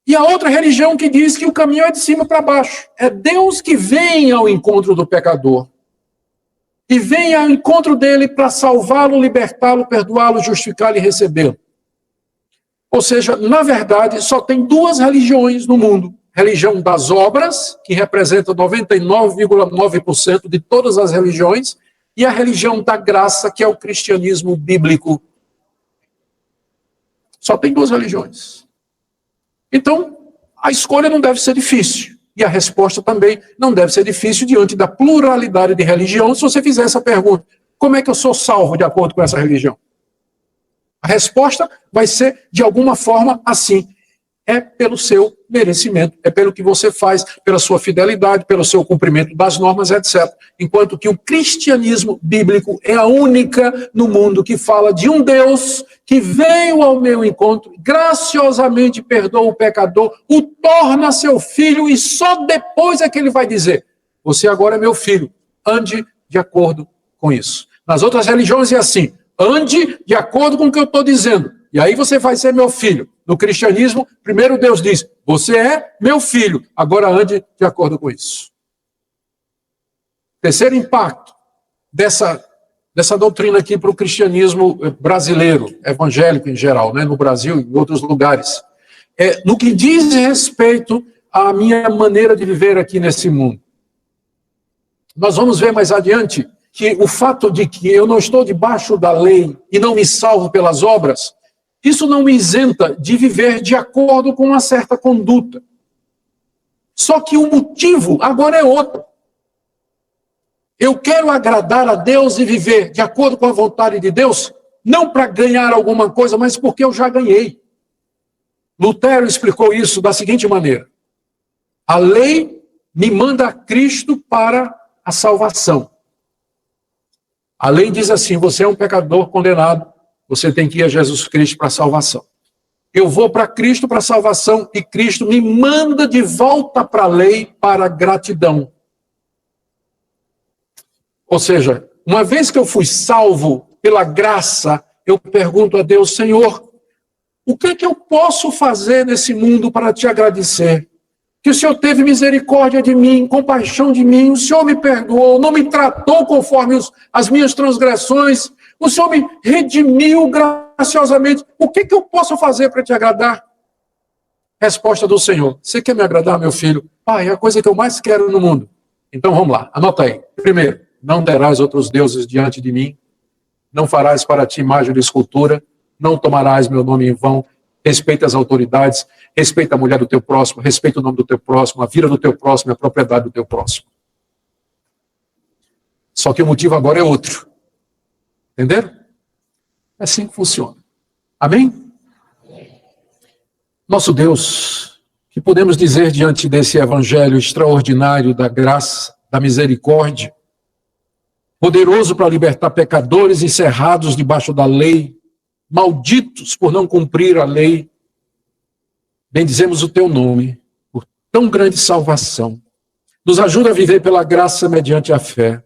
Speaker 1: E a outra religião que diz que o caminho é de cima para baixo. É Deus que vem ao encontro do pecador. E vem ao encontro dele para salvá-lo, libertá-lo, perdoá-lo, justificá-lo e recebê-lo. Ou seja, na verdade, só tem duas religiões no mundo. Religião das obras, que representa 99,9% de todas as religiões, e a religião da graça, que é o cristianismo bíblico. Só tem duas religiões. Então, a escolha não deve ser difícil. E a resposta também não deve ser difícil diante da pluralidade de religiões. Se você fizer essa pergunta, como é que eu sou salvo de acordo com essa religião? A resposta vai ser, de alguma forma, assim. É pelo seu merecimento, é pelo que você faz, pela sua fidelidade, pelo seu cumprimento das normas, etc. Enquanto que o cristianismo bíblico é a única no mundo que fala de um Deus que veio ao meu encontro, graciosamente perdoa o pecador, o torna seu filho e só depois é que ele vai dizer: você agora é meu filho, ande de acordo com isso. Nas outras religiões é assim: ande de acordo com o que eu estou dizendo, e aí você vai ser meu filho. No cristianismo, primeiro Deus diz: você é meu filho, agora ande de acordo com isso. Terceiro impacto dessa doutrina aqui para o cristianismo brasileiro, evangélico em geral, né, no Brasil e em outros lugares, no que diz respeito à minha maneira de viver aqui nesse mundo. Nós vamos ver mais adiante que o fato de que eu não estou debaixo da lei e não me salvo pelas obras, isso não me isenta de viver de acordo com uma certa conduta. Só que o motivo agora é outro. Eu quero agradar a Deus e viver de acordo com a vontade de Deus, não para ganhar alguma coisa, mas porque eu já ganhei. Lutero explicou isso da seguinte maneira: a lei me manda a Cristo para a salvação. A lei diz assim: você é um pecador condenado, você tem que ir a Jesus Cristo para a salvação. Eu vou para Cristo para a salvação e Cristo me manda de volta para a lei para a gratidão. Ou seja, uma vez que eu fui salvo pela graça, eu pergunto a Deus: Senhor, o que é que eu posso fazer nesse mundo para te agradecer? Que o Senhor teve misericórdia de mim, compaixão de mim, o Senhor me perdoou, não me tratou conforme as minhas transgressões, o Senhor me redimiu graciosamente. O que é que eu posso fazer para te agradar? Resposta do Senhor: você quer me agradar, meu filho? Pai, é a coisa que eu mais quero no mundo. Então vamos lá, anota aí. Primeiro, não terás outros deuses diante de mim, não farás para ti imagem de escultura, não tomarás meu nome em vão, respeita as autoridades, respeita a mulher do teu próximo, respeita o nome do teu próximo, a vida do teu próximo, a propriedade do teu próximo. Só que o motivo agora é outro. Entenderam? É assim que funciona. Amém? Nosso Deus, que podemos dizer diante desse evangelho extraordinário da graça, da misericórdia, poderoso para libertar pecadores encerrados debaixo da lei, malditos por não cumprir a lei. Bendizemos o teu nome por tão grande salvação. Nos ajuda a viver pela graça mediante a fé.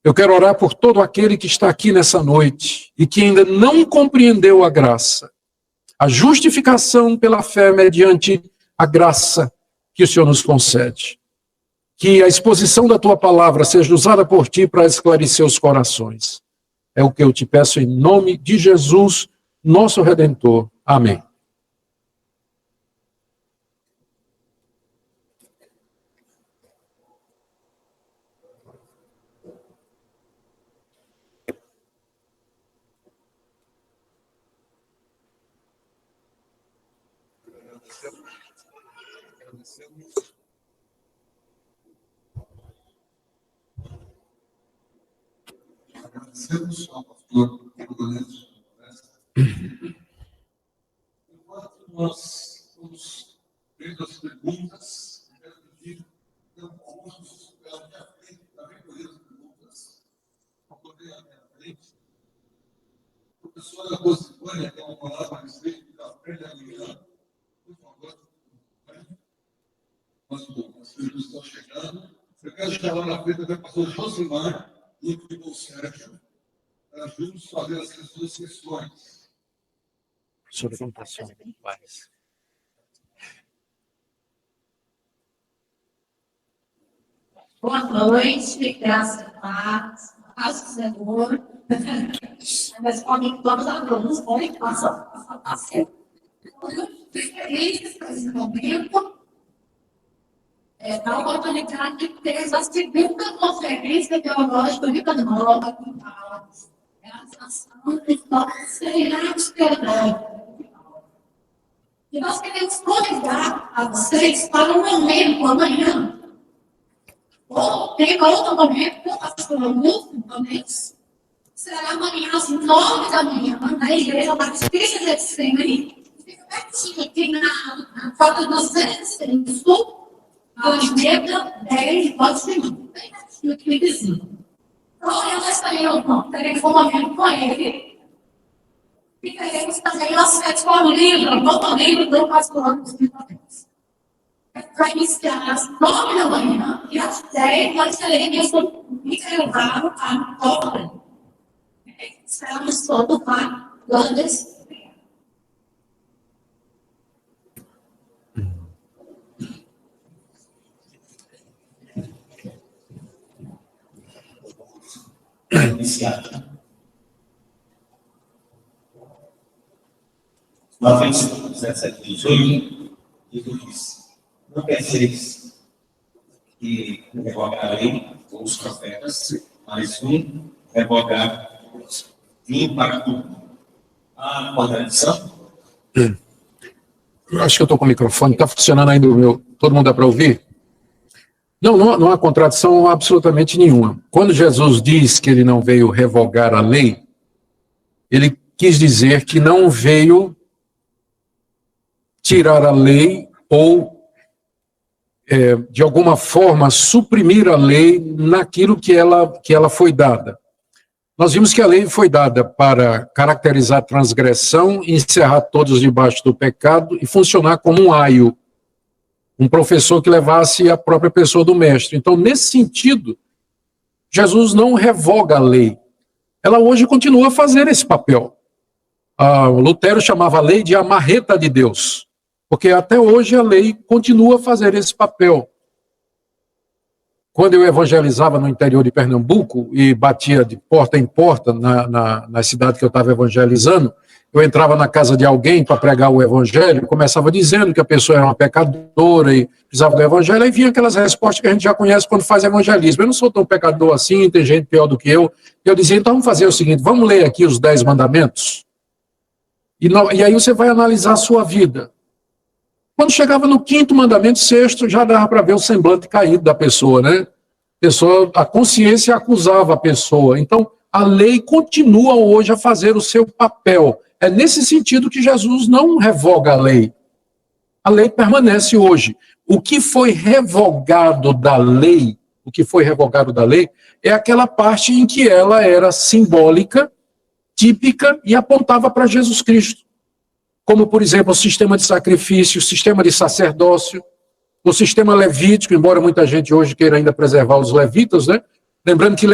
Speaker 1: Eu quero orar por todo aquele que está aqui nessa noite e que ainda não compreendeu a graça, a justificação pela fé mediante a graça que o Senhor nos concede. Que a exposição da tua palavra seja usada por ti para esclarecer os corações. É o que eu te peço em nome de Jesus, nosso Redentor. Amém.
Speaker 2: Agradecemos ao pastor Rodolfo. Enquanto nós vamos vendo as perguntas, eu quero pedir que alguns à minha frente, para recolher as perguntas, para poder à minha frente. O pessoal da Bocifânia tem uma palavra a respeito da fé da manhã. Por favor. As perguntas estão chegando. Eu quero chamar na frente até o pastor Josimar, grupo de Bolsérgio, para juntos fazer essas duas questões.
Speaker 1: Sobre computação.
Speaker 3: Boa noite, graças a Deus, paz do Senhor. Mas podem todos os alunos podem passar a ser. Eu fico feliz com esse momento. Na oportunidade de ter a segunda conferência teológica de Nova com Paulos. É a ação de seriedade teológica. E nós queremos convidar a vocês para um momento amanhã. Ou tem outro momento que eu faço com muito também. Será amanhã às 9 da manhã, na igreja Batista de Semi. Fica pertinho aqui na porta do centro. Alameda 10, pode ser bem pertinho aqui vizinho. Então, eu estarei terei um momento com ele. E teremos também acesso ao livro, novo livro do pastor dos Vitórios. Para iniciar às 9 da manhã e às 10 nós teremos intervalo à hora. Esperamos todos lá, todas.
Speaker 4: Mateus 17, 18, diz: não penseis que revogar a lei ou os profetas, mas um revogar vim para tudo. Há contradição?
Speaker 1: Eu acho que eu estou com o microfone, está funcionando ainda o meu. Todo mundo dá para ouvir? Não há contradição absolutamente nenhuma. Quando Jesus diz que ele não veio revogar a lei, ele quis dizer que não veio tirar a lei ou, de alguma forma, suprimir a lei naquilo que ela foi dada. Nós vimos que a lei foi dada para caracterizar a transgressão, encerrar todos debaixo do pecado e funcionar como um aio, um professor que levasse a própria pessoa do mestre. Então, nesse sentido, Jesus não revoga a lei. Ela hoje continua a fazer esse papel. Lutero chamava a lei de a marreta de Deus, porque até hoje a lei continua a fazer esse papel. Quando eu evangelizava no interior de Pernambuco e batia de porta em porta na cidade que eu estava evangelizando, eu entrava na casa de alguém para pregar o evangelho, começava dizendo que a pessoa era uma pecadora e precisava do evangelho, aí vinha aquelas respostas que a gente já conhece quando faz evangelismo. Eu não sou tão pecador assim, tem gente pior do que eu. Eu dizia, então vamos fazer o seguinte, vamos ler aqui os 10 mandamentos, e aí você vai analisar a sua vida. Quando chegava no 5º mandamento, 6º, já dava para ver o semblante caído da pessoa, né? A consciência acusava a pessoa. Então, a lei continua hoje a fazer o seu papel. É nesse sentido que Jesus não revoga a lei. A lei permanece hoje. O que foi revogado da lei, é aquela parte em que ela era simbólica, típica e apontava para Jesus Cristo. Como, por exemplo, o sistema de sacrifício, o sistema de sacerdócio, o sistema levítico, embora muita gente hoje queira ainda preservar os levitas, né? Lembrando que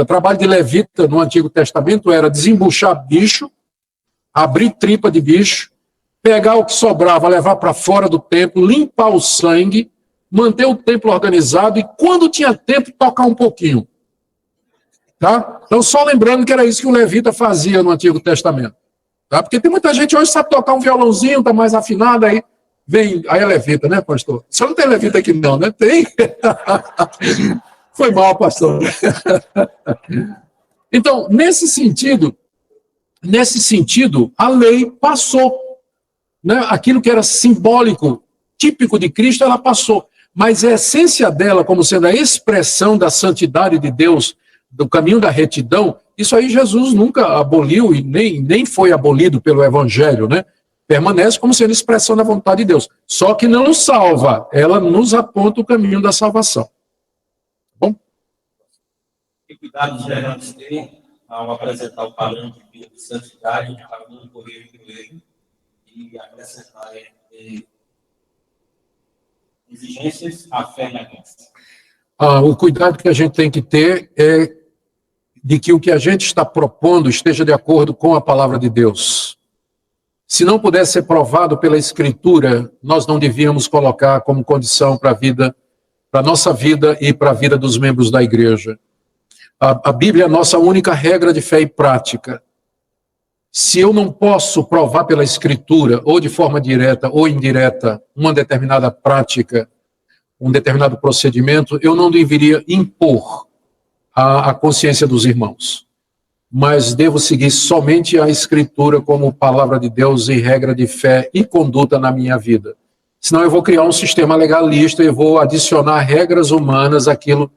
Speaker 1: trabalho de levita no Antigo Testamento era desembuchar bicho, abrir tripa de bicho, pegar o que sobrava, levar para fora do templo, limpar o sangue, manter o templo organizado e, quando tinha tempo, tocar um pouquinho. Tá? Então, só lembrando que era isso que o levita fazia no Antigo Testamento. Tá? Porque tem muita gente hoje que sabe tocar um violãozinho, está mais afinado, aí é levita, né, pastor? Só não tem levita aqui não, né? Tem. Foi mal, pastor. Então, nesse sentido, a lei passou. Né? Aquilo que era simbólico, típico de Cristo, ela passou. Mas a essência dela, como sendo a expressão da santidade de Deus, do caminho da retidão, isso aí Jesus nunca aboliu e nem foi abolido pelo Evangelho, né? Permanece como sendo expressão da vontade de Deus. Só que não nos salva, ela nos aponta o caminho da salvação. Bom?
Speaker 4: Que cuidado devemos ter ao apresentar o padrão de vida de santidade para não correr o erro e acrescentar exigências à fé na graça.
Speaker 1: O cuidado que a gente tem que ter é de que o que a gente está propondo esteja de acordo com a palavra de Deus. Se não pudesse ser provado pela Escritura, nós não devíamos colocar como condição para a vida, para a nossa vida e para a vida dos membros da igreja. A Bíblia é a nossa única regra de fé e prática. Se eu não posso provar pela Escritura, ou de forma direta ou indireta, uma determinada prática, um determinado procedimento, eu não deveria impor a consciência dos irmãos. Mas devo seguir somente a Escritura como palavra de Deus e regra de fé e conduta na minha vida. Senão eu vou criar um sistema legalista e vou adicionar regras humanas àquilo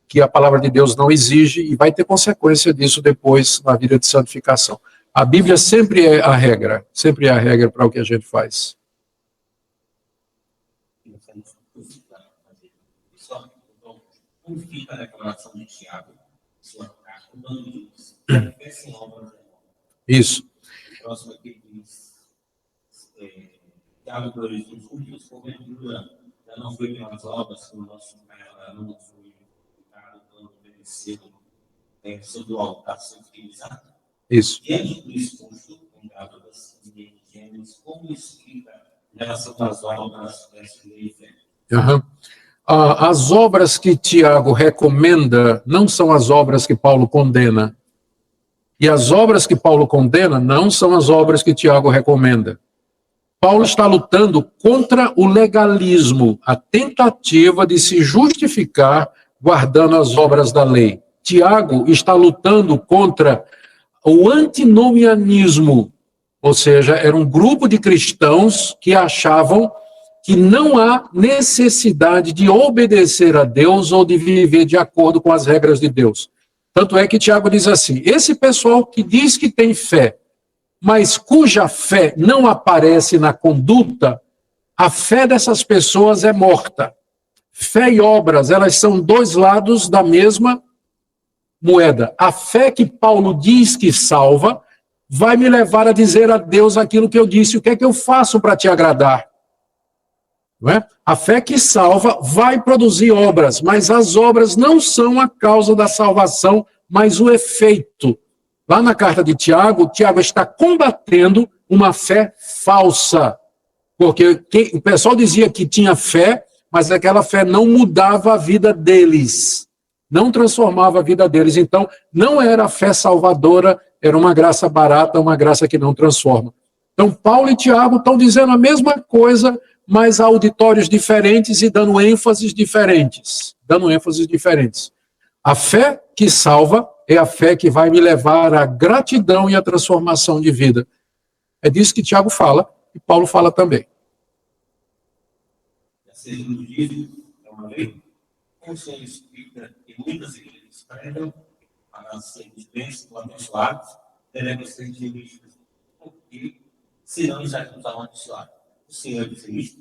Speaker 1: que a palavra de Deus não exige e vai ter consequência disso depois na vida de santificação. A Bíblia sempre é a regra para o que a gente faz.
Speaker 4: Como fica a declaração de Tiago, sua carta, quando diz, sem obras.
Speaker 2: Isso.
Speaker 4: O próximo aqui diz, Tiago 2, os últimos, porventura, já não foi pelas obras que o nosso pai não foi ficado, quando obedecido, sobre o altar ser utilizado.
Speaker 1: Isso.
Speaker 4: Diante do exposto, com gábadas e gêneros, como explica a relação das obras versus lei e fé?
Speaker 1: As obras que Tiago recomenda não são as obras que Paulo condena. E as obras que Paulo condena não são as obras que Tiago recomenda. Paulo está lutando contra o legalismo, a tentativa de se justificar guardando as obras da lei. Tiago está lutando contra o antinomianismo, ou seja, era um grupo de cristãos que achavam que não há necessidade de obedecer a Deus ou de viver de acordo com as regras de Deus. Tanto é que Tiago diz assim, esse pessoal que diz que tem fé, mas cuja fé não aparece na conduta, a fé dessas pessoas é morta. Fé e obras, elas são dois lados da mesma moeda. A fé que Paulo diz que salva, vai me levar a dizer a Deus aquilo que eu disse, o que é que eu faço para te agradar? Não é? A fé que salva vai produzir obras, mas as obras não são a causa da salvação, mas o efeito. Lá na carta de Tiago, Tiago está combatendo uma fé falsa, porque o pessoal dizia que tinha fé, mas aquela fé não mudava a vida deles, não transformava a vida deles, então não era a fé salvadora, era uma graça barata, uma graça que não transforma. Então Paulo e Tiago estão dizendo a mesma coisa, mas a auditórios diferentes e dando ênfases diferentes. A fé que salva é a fé que vai me levar à gratidão e à transformação de vida. É disso que Tiago fala e Paulo fala também.
Speaker 4: Segundo diz, é uma lei, como o Senhor explica, que muitas igrejas pregam para ser bens abençoados, devemos ser jurídicos, porque senão já estamos amaldiçoados. O Senhor disse isso?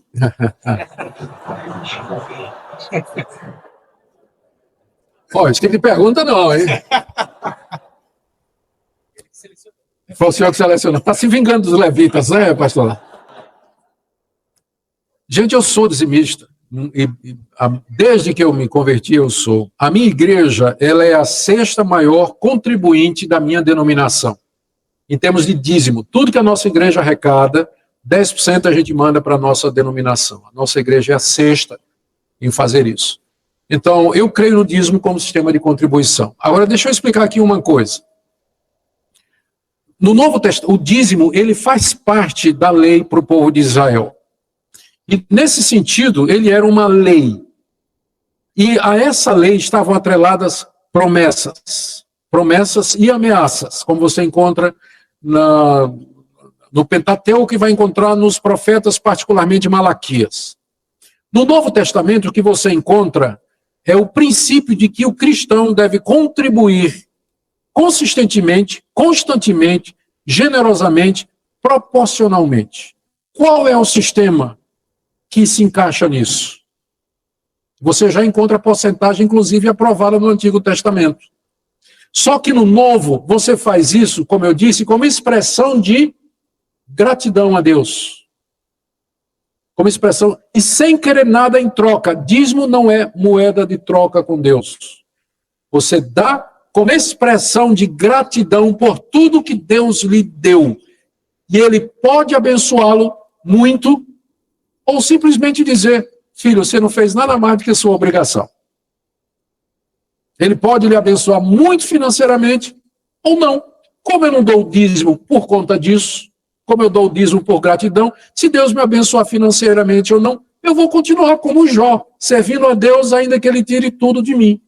Speaker 1: Ó, isso que ele pergunta não, hein? Foi o senhor que selecionou. Está se vingando dos levitas, né, pastor? Gente, eu sou dizimista. Desde que eu me converti, eu sou. A minha igreja, ela é a 6ª maior contribuinte da minha denominação. Em termos de dízimo, tudo que a nossa igreja arrecada, 10% a gente manda para a nossa denominação. A nossa igreja é a 6ª em fazer isso. Então, eu creio no dízimo como sistema de contribuição. Agora, deixa eu explicar aqui uma coisa. No Novo Testamento, o dízimo, ele faz parte da lei para o povo de Israel. E, nesse sentido, ele era uma lei. E a essa lei estavam atreladas promessas e ameaças, como você encontra no Pentateuco e vai encontrar nos profetas, particularmente Malaquias. No Novo Testamento, o que você encontra é o princípio de que o cristão deve contribuir consistentemente, constantemente, generosamente, proporcionalmente. Qual é o sistema que se encaixa nisso? Você já encontra a porcentagem, inclusive, aprovada no Antigo Testamento. Só que no Novo, você faz isso, como eu disse, como expressão de gratidão a Deus. Como expressão, e sem querer nada em troca. Dízimo não é moeda de troca com Deus. Você dá como expressão de gratidão por tudo que Deus lhe deu. E ele pode abençoá-lo muito, ou simplesmente dizer, filho, você não fez nada mais do que a sua obrigação. Ele pode lhe abençoar muito financeiramente, ou não. Como eu não dou o dízimo por conta disso, como eu dou o dízimo por gratidão, se Deus me abençoar financeiramente ou não, eu vou continuar como Jó, servindo a Deus ainda que ele tire tudo de mim.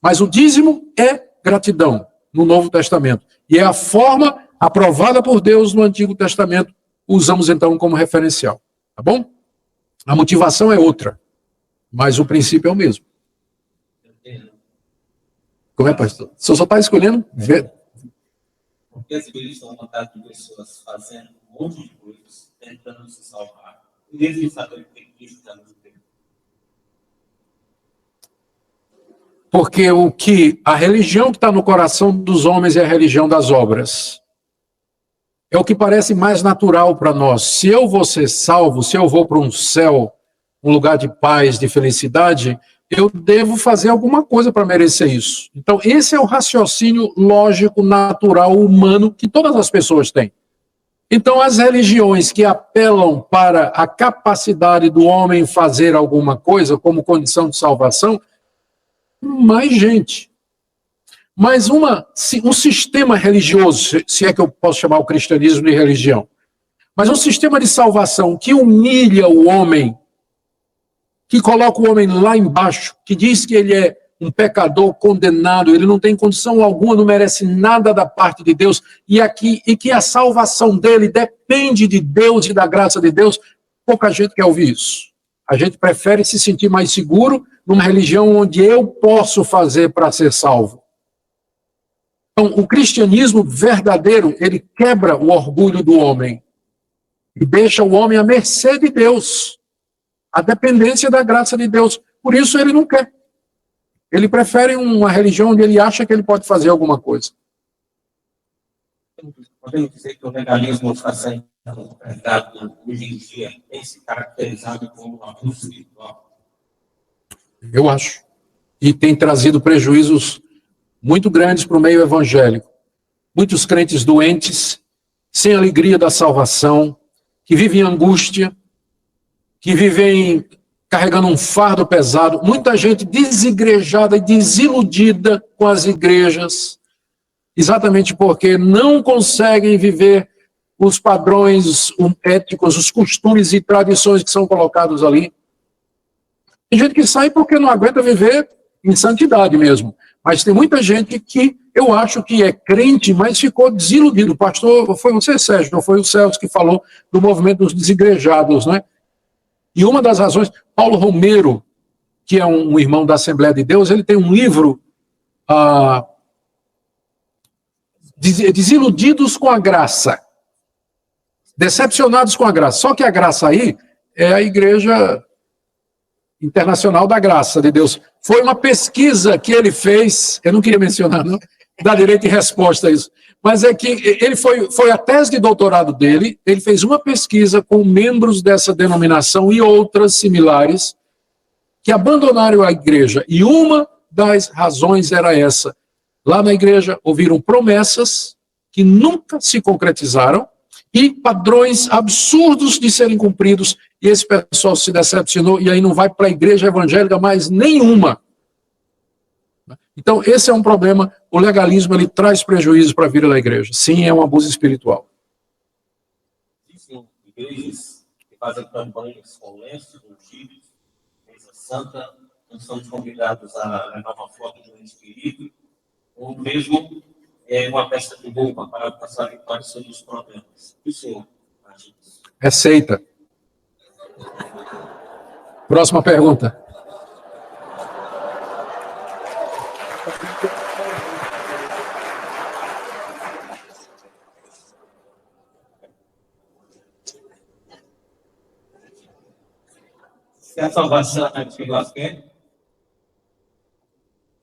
Speaker 1: Mas o dízimo é gratidão no Novo Testamento. E é a forma aprovada por Deus no Antigo Testamento. Usamos então como referencial. Tá bom? A motivação é outra, mas o princípio é o mesmo. Como é, pastor? O senhor só está escolhendo ver.
Speaker 4: Porque as igrejas estão contato de pessoas fazendo um monte de coisas, tentando se salvar, mesmo sabendo que Cristo está no tempo.
Speaker 1: Porque a religião que está no coração dos homens é a religião das obras. É o que parece mais natural para nós. Se eu vou ser salvo, se eu vou para um céu, um lugar de paz, de felicidade, eu devo fazer alguma coisa para merecer isso. Então, esse é o raciocínio lógico, natural, humano, que todas as pessoas têm. Então, as religiões que apelam para a capacidade do homem fazer alguma coisa como condição de salvação, mais gente. Mas um sistema religioso, se é que eu posso chamar o cristianismo de religião, mas um sistema de salvação que humilha o homem, que coloca o homem lá embaixo, que diz que ele é um pecador condenado, ele não tem condição alguma, não merece nada da parte de Deus, e que a salvação dele depende de Deus e da graça de Deus, pouca gente quer ouvir isso. A gente prefere se sentir mais seguro numa religião onde eu posso fazer para ser salvo. Então, o cristianismo verdadeiro, ele quebra o orgulho do homem e deixa o homem à mercê de Deus, a dependência da graça de Deus. Por isso ele não quer. Ele prefere uma religião onde ele acha que ele pode fazer alguma coisa.
Speaker 4: Podemos dizer que o legalismo está sendo pregado hoje em dia, tem se caracterizado como um abuso espiritual.
Speaker 1: Eu acho. E tem trazido prejuízos muito grandes para o meio evangélico. Muitos crentes doentes, sem alegria da salvação, que vivem em angústia, que vivem carregando um fardo pesado, muita gente desigrejada e desiludida com as igrejas, exatamente porque não conseguem viver os padrões éticos, os costumes e tradições que são colocados ali. Tem gente que sai porque não aguenta viver em santidade mesmo. Mas tem muita gente que eu acho que é crente, mas ficou desiludido. Pastor, foi você, Sérgio, não foi o Celso que falou do movimento dos desigrejados, né? E uma das razões, Paulo Romero, que é um irmão da Assembleia de Deus, ele tem um livro, Desiludidos com a Graça, Decepcionados com a Graça. Só que a graça aí é a Igreja Internacional da Graça de Deus. Foi uma pesquisa que ele fez, eu não queria mencionar, não, dá direito de resposta a isso, mas é que ele foi a tese de doutorado dele, ele fez uma pesquisa com membros dessa denominação e outras similares que abandonaram a igreja, e uma das razões era essa. Lá na igreja ouviram promessas que nunca se concretizaram e padrões absurdos de serem cumpridos, e esse pessoal se decepcionou e aí não vai para a igreja evangélica mais nenhuma. Então, esse é um problema. O legalismo, ele traz prejuízo para a vida da igreja. Sim, é um abuso espiritual.
Speaker 4: Existem igrejas que fazem campanhas com lenços, ungidos, mesa santa, não são convidados a levar uma foto de um espírito, ou mesmo uma peça de roupa para passar quais são os problemas. O senhor acha isso?
Speaker 1: É seita. Próxima pergunta.
Speaker 4: Se a salvação é o que nós queremos,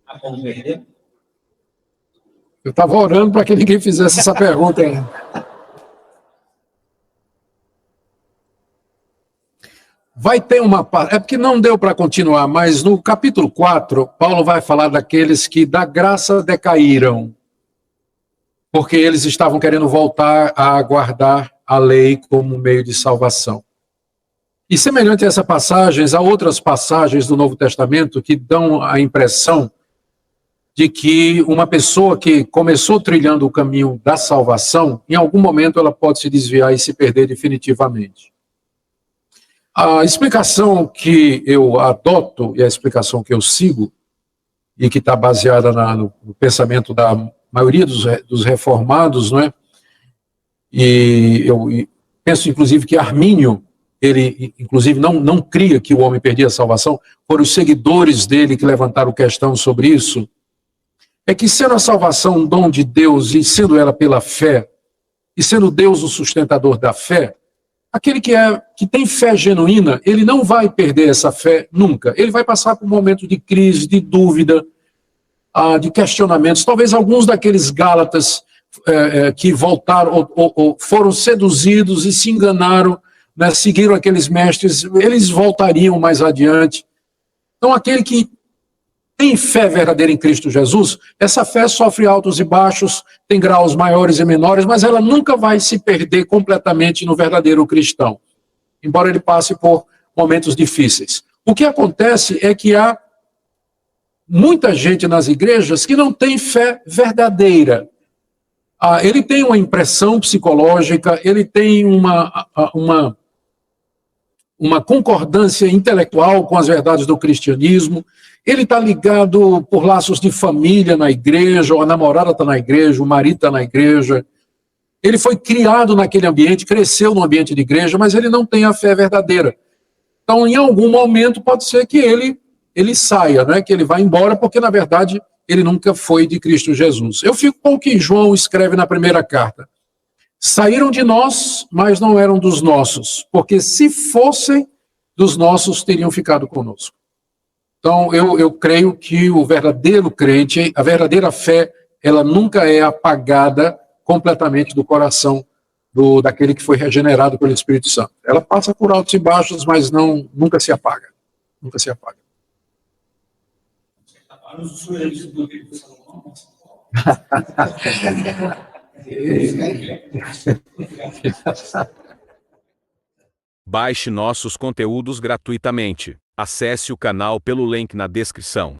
Speaker 4: a converter.
Speaker 1: Eu estava orando para que ninguém fizesse essa pergunta ainda. vai ter é porque não deu para continuar, mas no capítulo 4, Paulo vai falar daqueles que da graça decaíram, porque eles estavam querendo voltar a aguardar a lei como meio de salvação. E semelhante a essa passagem, há outras passagens do Novo Testamento que dão a impressão de que uma pessoa que começou trilhando o caminho da salvação, em algum momento ela pode se desviar e se perder definitivamente. A explicação que eu adoto e a explicação que eu sigo, e que está baseada no pensamento da maioria dos reformados, não é? E eu penso, inclusive, que Armínio, ele, inclusive, não cria que o homem perdia a salvação, foram os seguidores dele que levantaram questão sobre isso, é que sendo a salvação um dom de Deus e sendo ela pela fé, e sendo Deus o sustentador da fé, aquele que tem fé genuína, ele não vai perder essa fé nunca. Ele vai passar por momentos de crise, de dúvida, de questionamentos. Talvez alguns daqueles Gálatas que voltaram ou foram seduzidos e se enganaram, né, seguiram aqueles mestres, eles voltariam mais adiante. Então, aquele que tem fé verdadeira em Cristo Jesus, essa fé sofre altos e baixos, tem graus maiores e menores, mas ela nunca vai se perder completamente no verdadeiro cristão, embora ele passe por momentos difíceis. O que acontece é que há muita gente nas igrejas que não tem fé verdadeira. Ele tem uma impressão psicológica, ele tem uma concordância intelectual com as verdades do cristianismo, ele está ligado por laços de família na igreja, ou a namorada está na igreja, o marido está na igreja, ele foi criado naquele ambiente, cresceu no ambiente de igreja, mas ele não tem a fé verdadeira. Então, em algum momento, pode ser que ele saia, né, que ele vá embora, porque, na verdade, ele nunca foi de Cristo Jesus. Eu fico com o que João escreve na primeira carta. Saíram de nós, mas não eram dos nossos, porque se fossem dos nossos, teriam ficado conosco. Então, eu creio que o verdadeiro crente, a verdadeira fé, ela nunca é apagada completamente do coração daquele que foi regenerado pelo Espírito Santo. Ela passa por altos e baixos, mas nunca se apaga. Nunca se apaga.
Speaker 5: Baixe nossos conteúdos gratuitamente. Acesse o canal pelo link na descrição.